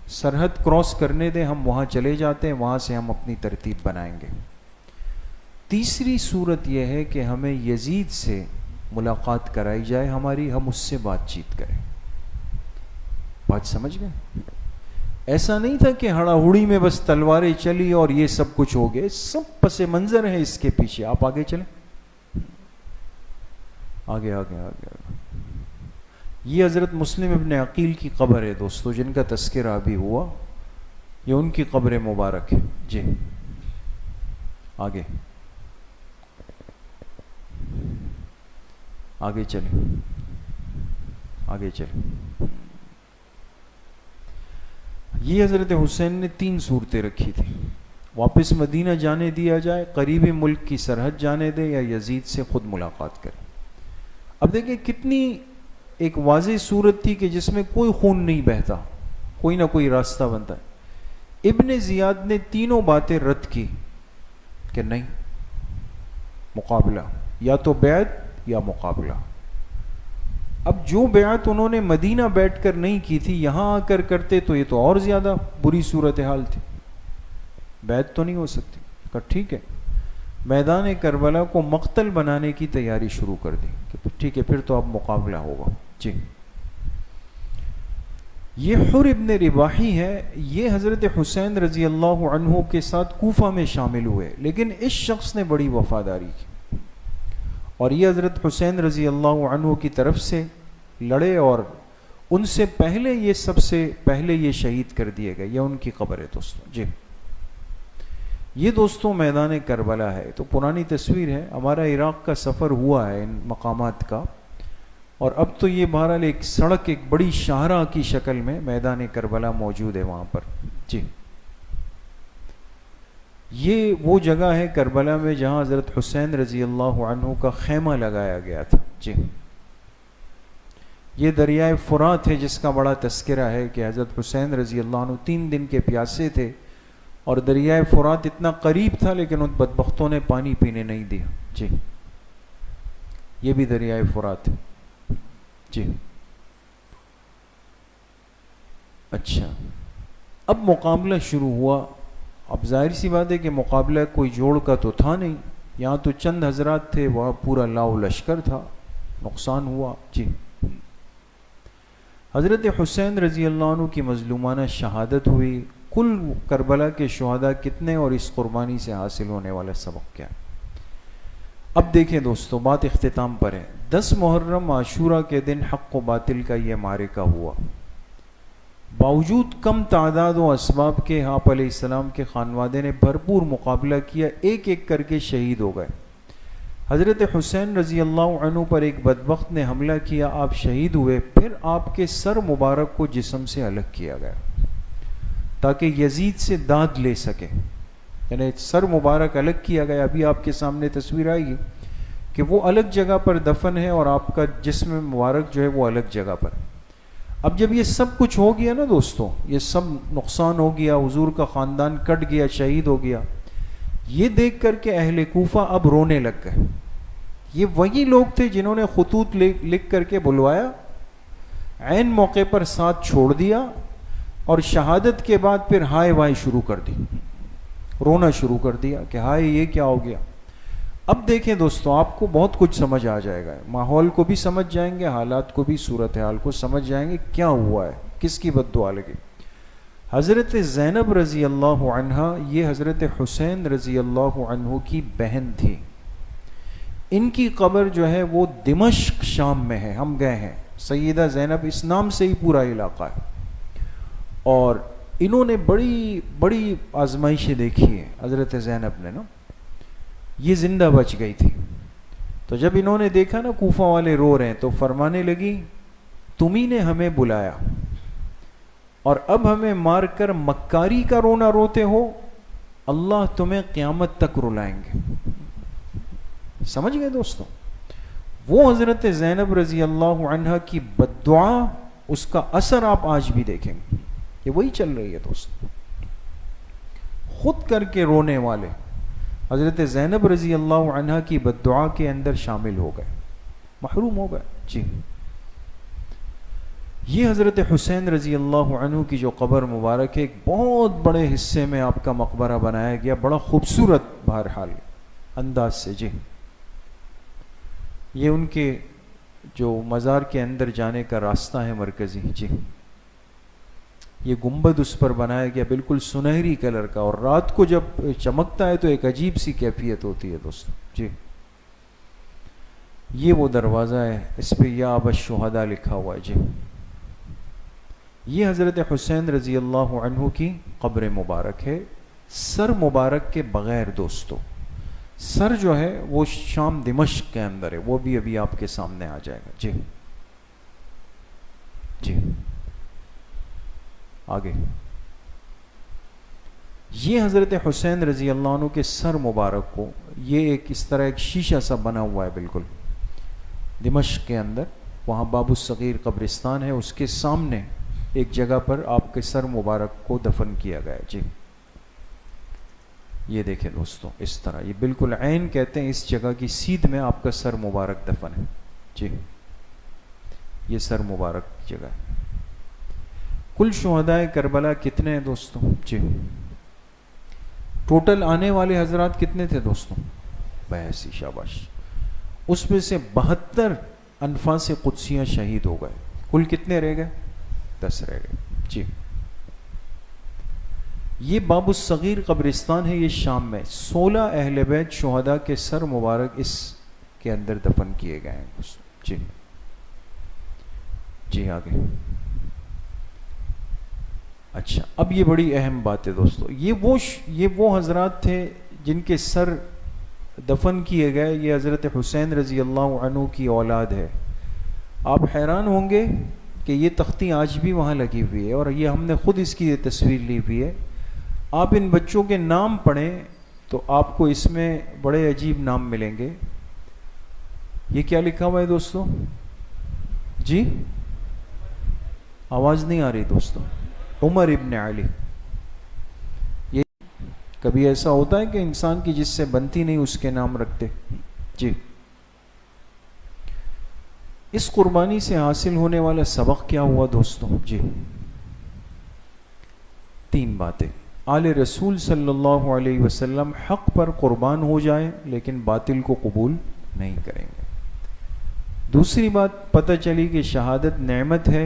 سرحد کراس کرنے دیں، ہم وہاں چلے جاتے ہیں، وہاں سے ہم اپنی ترتیب بنائیں گے۔ تیسری صورت یہ ہے کہ ہمیں یزید سے ملاقات کرائی جائے ہماری، ہم اس سے بات چیت کریں۔ بات سمجھ گئے؟ ایسا نہیں تھا کہ ہڑا ہڑی میں بس تلواریں چلی اور یہ سب کچھ ہو گئے، سب پس منظر ہے اس کے پیچھے۔ آپ آگے چلیں، آگے آگے آگے آگے۔ یہ حضرت مسلم ابن عقیل کی قبر ہے دوستو، جن کا تذکرہ ابھی ہوا، یہ ان کی قبر مبارک ہے۔ جی آگے آگے چلیں۔ آگے چلیں. یہ حضرت حسین نے 3 صورتیں رکھی تھی. واپس مدینہ جانے دیا جائے, قریبی ملک کی سرحد جانے دے, یا یزید سے خود ملاقات کرے. اب دیکھیں کتنی ایک واضح صورت تھی کہ جس میں کوئی خون نہیں بہتا, کوئی نہ کوئی راستہ بنتا ہے. ابن زیاد نے تینوں باتیں رد کی کہ نہیں, مقابلہ, یا تو بیعت یا مقابلہ. اب جو بیعت انہوں نے مدینہ بیٹھ کر نہیں کی تھی, یہاں آ کر کرتے تو یہ تو اور زیادہ بری صورتحال تھی. بیعت تو نہیں ہو سکتی. کہا ٹھیک ہے, میدان کربلا کو مقتل بنانے کی تیاری شروع کر دی کہ ٹھیک ہے پھر تو اب مقابلہ ہوگا. جی, یہ حر ابن رباحی ہے, یہ حضرت حسین رضی اللہ عنہ کے ساتھ کوفہ میں شامل ہوئے, لیکن اس شخص نے بڑی وفاداری کی اور یہ حضرت حسین رضی اللہ عنہ کی طرف سے لڑے, اور ان سے پہلے یہ سب سے پہلے یہ شہید کر دیے گئے. یہ ان کی قبر ہے دوستوں. جی, یہ دوستوں میدان کربلا ہے. تو پرانی تصویر ہے, ہمارا عراق کا سفر ہوا ہے ان مقامات کا, اور اب تو یہ بہرحال ایک سڑک, ایک بڑی شاہراہ کی شکل میں میدان کربلا موجود ہے وہاں پر. جی, یہ وہ جگہ ہے کربلا میں جہاں حضرت حسین رضی اللہ عنہ کا خیمہ لگایا گیا تھا. جی, یہ دریائے فرات ہے جس کا بڑا تذکرہ ہے کہ حضرت حسین رضی اللہ عنہ 3 دن کے پیاسے تھے, اور دریائے فرات اتنا قریب تھا لیکن ان بدبختوں نے پانی پینے نہیں دیا. جی, یہ بھی دریائے فرات ہے. جی, اچھا, اب مقابلہ شروع ہوا. اب ظاہر سی بات ہے کہ مقابلہ کوئی جوڑ کا تو تھا نہیں, یہاں تو چند حضرات تھے, وہاں پورا لاؤ لشکر تھا, نقصان ہوا. جی, حضرت حسین رضی اللہ عنہ کی مظلومانہ شہادت ہوئی. کل کربلا کے شہداء کتنے, اور اس قربانی سے حاصل ہونے والا سبق کیا؟ اب دیکھیں دوستو, بات اختتام پر ہے. 10 محرم عاشورہ کے دن حق و باطل کا یہ معرکہ ہوا. باوجود کم تعداد و اسباب کے آپ علیہ السلام کے خانوادے نے بھرپور مقابلہ کیا, ایک ایک کر کے شہید ہو گئے. حضرت حسین رضی اللہ عنہ پر ایک بدبخت نے حملہ کیا, آپ شہید ہوئے. پھر آپ کے سر مبارک کو جسم سے الگ کیا گیا تاکہ یزید سے داد لے سکے. یعنی سر مبارک الگ کیا گیا. ابھی آپ کے سامنے تصویر آئے گی کہ وہ الگ جگہ پر دفن ہے اور آپ کا جسم مبارک جو ہے وہ الگ جگہ پر. اب جب یہ سب کچھ ہو گیا نا دوستوں, یہ سب نقصان ہو گیا, حضور کا خاندان کٹ گیا, شہید ہو گیا, یہ دیکھ کر کے اہل کوفہ اب رونے لگ گئے. یہ وہی لوگ تھے جنہوں نے خطوط لکھ کر کے بلوایا, عین موقع پر ساتھ چھوڑ دیا, اور شہادت کے بعد پھر ہائے وائے شروع کر دی, رونا شروع کر دیا کہ ہائے یہ کیا ہو گیا. اب دیکھیں دوستو, آپ کو بہت کچھ سمجھ آ جائے گا, ماحول کو بھی سمجھ جائیں گے, حالات کو بھی, صورتحال کو سمجھ جائیں گے, کیا ہوا ہے, کس کی بد دعا لگی. حضرت زینب رضی اللہ عنہا, یہ حضرت حسین رضی اللہ عنہ کی بہن تھی. ان کی قبر جو ہے وہ دمشق شام میں ہے, ہم گئے ہیں. سیدہ زینب اس نام سے ہی پورا علاقہ ہے, اور انہوں نے بڑی بڑی آزمائشیں دیکھی ہیں حضرت زینب نے نا. یہ زندہ بچ گئی تھی. تو جب انہوں نے دیکھا نا کوفہ والے رو رہے ہیں, تو فرمانے لگی تمہیں نے ہمیں بلایا اور اب ہمیں مار کر مکاری کا رونا روتے ہو, اللہ تمہیں قیامت تک رلائیں گے. سمجھ گئے دوستو, وہ حضرت زینب رضی اللہ عنہ کی بددعا, اس کا اثر آپ آج بھی دیکھیں گے. یہ وہی چل رہی ہے دوستو, خود کر کے رونے والے حضرت زینب رضی اللہ عنہ کی بددعا کے اندر شامل ہو گئے, محروم ہو گئے. جی, یہ حضرت حسین رضی اللہ عنہ کی جو قبر مبارک ہے, ایک بہت بڑے حصے میں آپ کا مقبرہ بنایا گیا, بڑا خوبصورت بہرحال انداز سے. جی, یہ ان کے جو مزار کے اندر جانے کا راستہ ہے مرکزی. جی, یہ گنبد اس پر بنایا گیا بالکل سنہری کلر کا, اور رات کو جب چمکتا ہے تو ایک عجیب سی کیفیت ہوتی ہے دوستو. جی, یہ وہ دروازہ ہے, اس پہ یا ابا الشہداء لکھا ہوا ہے. جی, یہ حضرت حسین رضی اللہ عنہ کی قبر مبارک ہے, سر مبارک کے بغیر دوستو. سر جو ہے وہ شام دمشق کے اندر ہے, وہ بھی ابھی آپ کے سامنے آ جائے گا. جی, جی آگے، یہ حضرت حسین رضی اللہ عنہ کے سر مبارک کو، یہ ایک اس طرح ایک شیشہ سا بنا ہوا ہے بالکل دمشق کے اندر، وہاں باب الصغیر قبرستان ہے، اس کے سامنے ایک جگہ پر آپ کے سر مبارک کو دفن کیا گیا ہے۔ جی یہ دیکھیں دوستوں، اس طرح یہ بالکل عین کہتے ہیں اس جگہ کی سیدھ میں آپ کا سر مبارک دفن ہے۔ جی یہ سر مبارک کی جگہ ہے۔ کل شہدائے کربلا کتنے ہیں دوستوں؟ جی ٹوٹل آنے والے حضرات کتنے تھے دوستوں؟ 82، شاباش۔ اس میں سے 72 انفاس قدسیاں شہید ہو گئے، کل کتنے رہ گئے؟ 10 رہ گئے۔ جی یہ باب الصغیر قبرستان ہے، یہ شام میں 16 اہل بیت شہداء کے سر مبارک اس کے اندر دفن کیے گئے ہیں۔ جی جی آگے، اچھا اب یہ بڑی اہم بات ہے دوستو، یہ وہ حضرات تھے جن کے سر دفن کیے گئے، یہ حضرت حسین رضی اللہ عنہ کی اولاد ہے۔ آپ حیران ہوں گے کہ یہ تختی آج بھی وہاں لگی ہوئی ہے، اور یہ ہم نے خود اس کی یہ تصویر لی ہوئی ہے۔ آپ ان بچوں کے نام پڑھیں تو آپ کو اس میں بڑے عجیب نام ملیں گے۔ یہ کیا لکھا ہوا ہے دوستو؟ جی آواز نہیں آ رہی دوستو؟ عمر ابن علی۔ یہ کبھی ایسا ہوتا ہے کہ انسان کی جس سے بنتی نہیں اس کے نام رکھتے؟ جی اس قربانی سے حاصل ہونے والا سبق کیا ہوا دوستوں؟ جی 3 باتیں۔ آل رسول صلی اللہ علیہ وسلم حق پر قربان ہو جائیں لیکن باطل کو قبول نہیں کریں گے۔ دوسری بات پتہ چلی کہ شہادت نعمت ہے،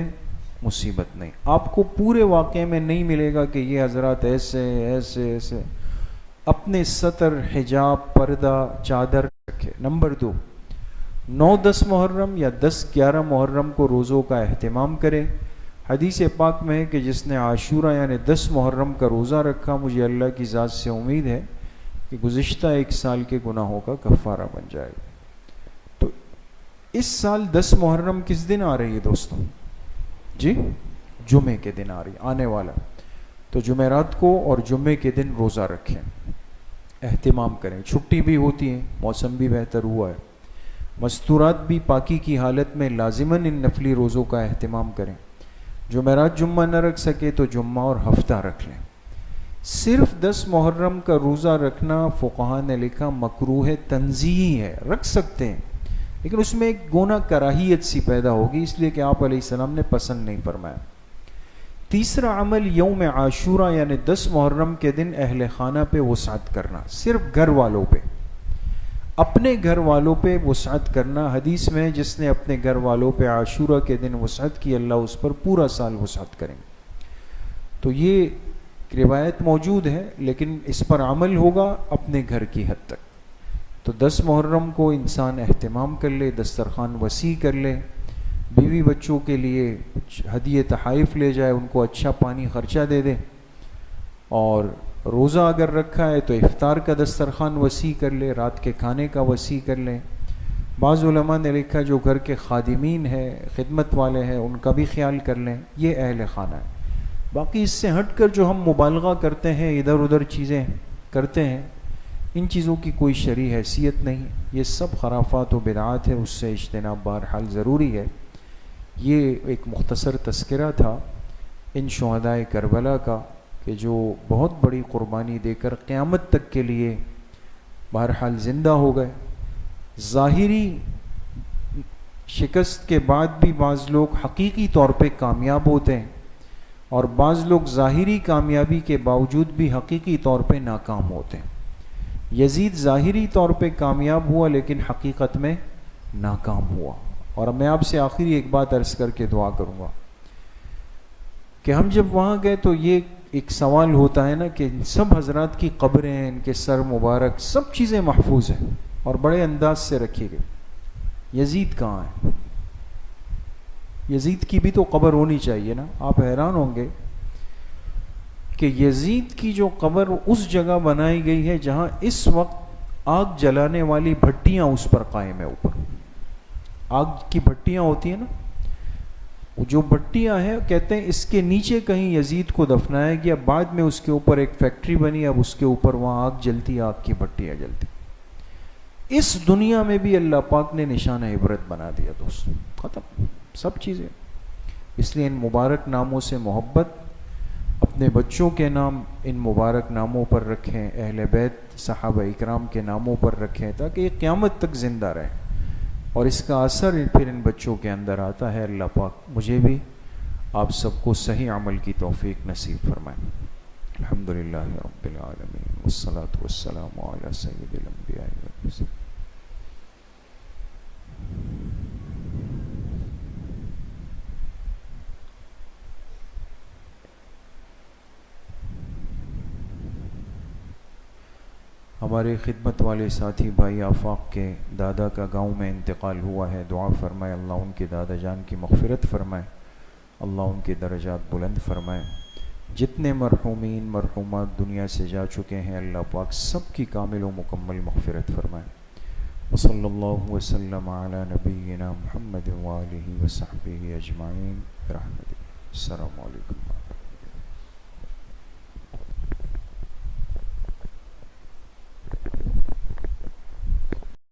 مصیبت نہیں۔ آپ کو پورے واقعے میں نہیں ملے گا کہ یہ حضرات ایسے ایسے ایسے، اپنے ستر، حجاب، پردہ، چادر رکھے۔ نمبر 2، 9-10 محرم یا 10-11 محرم کو روزوں کا اہتمام کرے۔ حدیث پاک میں ہے کہ جس نے عاشورہ یعنی 10 محرم کا روزہ رکھا، مجھے اللہ کی ذات سے امید ہے کہ گزشتہ 1 سال کے گناہوں کا کفارہ بن جائے گا۔ تو اس سال 10 محرم کس دن آ رہی ہے دوستوں؟ جی جمعے کے دن آ رہی، آنے والا۔ تو جمعرات کو اور جمعے کے دن روزہ رکھیں، اہتمام کریں۔ چھٹی بھی ہوتی ہے، موسم بھی بہتر ہوا ہے، مستورات بھی پاکی کی حالت میں لازماً ان نفلی روزوں کا اہتمام کریں۔ جمعرات جمعہ نہ رکھ سکے تو جمعہ اور ہفتہ رکھ لیں۔ صرف 10 محرم کا روزہ رکھنا فقہا نے لکھا مکروہ تنزیہی ہے، رکھ سکتے ہیں لیکن اس میں ایک گونا کراہیت سی پیدا ہوگی، اس لیے کہ آپ علیہ السلام نے پسند نہیں فرمایا۔ تیسرا عمل یوم عاشورہ یعنی 10 محرم کے دن اہل خانہ پہ وسعت کرنا، صرف گھر والوں پہ، اپنے گھر والوں پہ وسعت کرنا۔ حدیث میں جس نے اپنے گھر والوں پہ عاشورہ کے دن وسعت کی اللہ اس پر پورا سال وسعت کریں گے۔ تو یہ روایت موجود ہے لیکن اس پر عمل ہوگا اپنے گھر کی حد تک۔ تو 10 محرم کو انسان اہتمام کر لے، دسترخوان وسیع کر لے، بیوی بچوں کے لیے ہدیے تحائف لے جائے، ان کو اچھا پانی خرچہ دے دے، اور روزہ اگر رکھا ہے تو افطار کا دسترخوان وسیع کر لے، رات کے کھانے کا وسیع کر لیں۔ بعض علماء نے لکھا جو گھر کے خادمین ہیں، خدمت والے ہیں، ان کا بھی خیال کر لیں، یہ اہل خانہ ہے۔ باقی اس سے ہٹ کر جو ہم مبالغہ کرتے ہیں، ادھر ادھر چیزیں کرتے ہیں، ان چیزوں کی کوئی شرعی حیثیت نہیں، یہ سب خرافات و بدعات ہے، اس سے اجتناب بہرحال ضروری ہے۔ یہ ایک مختصر تذکرہ تھا ان شہدائے کربلا کا کہ جو بہت بڑی قربانی دے کر قیامت تک کے لیے بہرحال زندہ ہو گئے۔ ظاہری شکست کے بعد بھی بعض لوگ حقیقی طور پہ کامیاب ہوتے ہیں، اور بعض لوگ ظاہری کامیابی کے باوجود بھی حقیقی طور پہ ناکام ہوتے ہیں۔ یزید ظاہری طور پہ کامیاب ہوا لیکن حقیقت میں ناکام ہوا۔ اور میں آپ سے آخری ایک بات عرض کر کے دعا کروں گا کہ ہم جب وہاں گئے تو یہ ایک سوال ہوتا ہے نا کہ سب حضرات کی قبریں ہیں، ان کے سر مبارک، سب چیزیں محفوظ ہیں اور بڑے انداز سے رکھی گئی، یزید کہاں ہے؟ یزید کی بھی تو قبر ہونی چاہیے نا۔ آپ حیران ہوں گے کہ یزید کی جو قبر اس جگہ بنائی گئی ہے جہاں اس وقت آگ جلانے والی بھٹیاں اس پر قائم ہے، اوپر آگ کی بھٹیاں ہوتی ہیں نا، جو بھٹیاں ہیں کہتے ہیں اس کے نیچے کہیں یزید کو دفنایا گیا، بعد میں اس کے اوپر ایک فیکٹری بنی، اب اس کے اوپر وہاں آگ جلتی، آگ کی بھٹیاں جلتی. اس دنیا میں بھی اللہ پاک نے نشانہ عبرت بنا دیا دوست، ختم سب چیزیں. اس لیے ان مبارک ناموں سے محبت، اپنے بچوں کے نام ان مبارک ناموں پر رکھیں، اہل بیت صحابہ اکرام کے ناموں پر رکھیں تاکہ یہ قیامت تک زندہ رہیں، اور اس کا اثر پھر ان بچوں کے اندر آتا ہے. اللہ پاک مجھے بھی آپ سب کو صحیح عمل کی توفیق نصیب فرمائیں. الحمدللہ رب العالمین والصلاة والسلام علی سید الانبیاء والمرسلین. ہمارے خدمت والے ساتھی بھائی آفاق کے دادا کا گاؤں میں انتقال ہوا ہے، دعا فرمائے اللہ ان کے دادا جان کی مغفرت فرمائے، اللہ ان کے درجات بلند فرمائے. جتنے مرحومین مرحومات دنیا سے جا چکے ہیں اللہ پاک سب کی کامل و مکمل مغفرت فرمائے. وصلی اللہ وسلم علی نبینا محمد وآلہ وصحبہ اجمعین برحمتہ. السلام علیکم.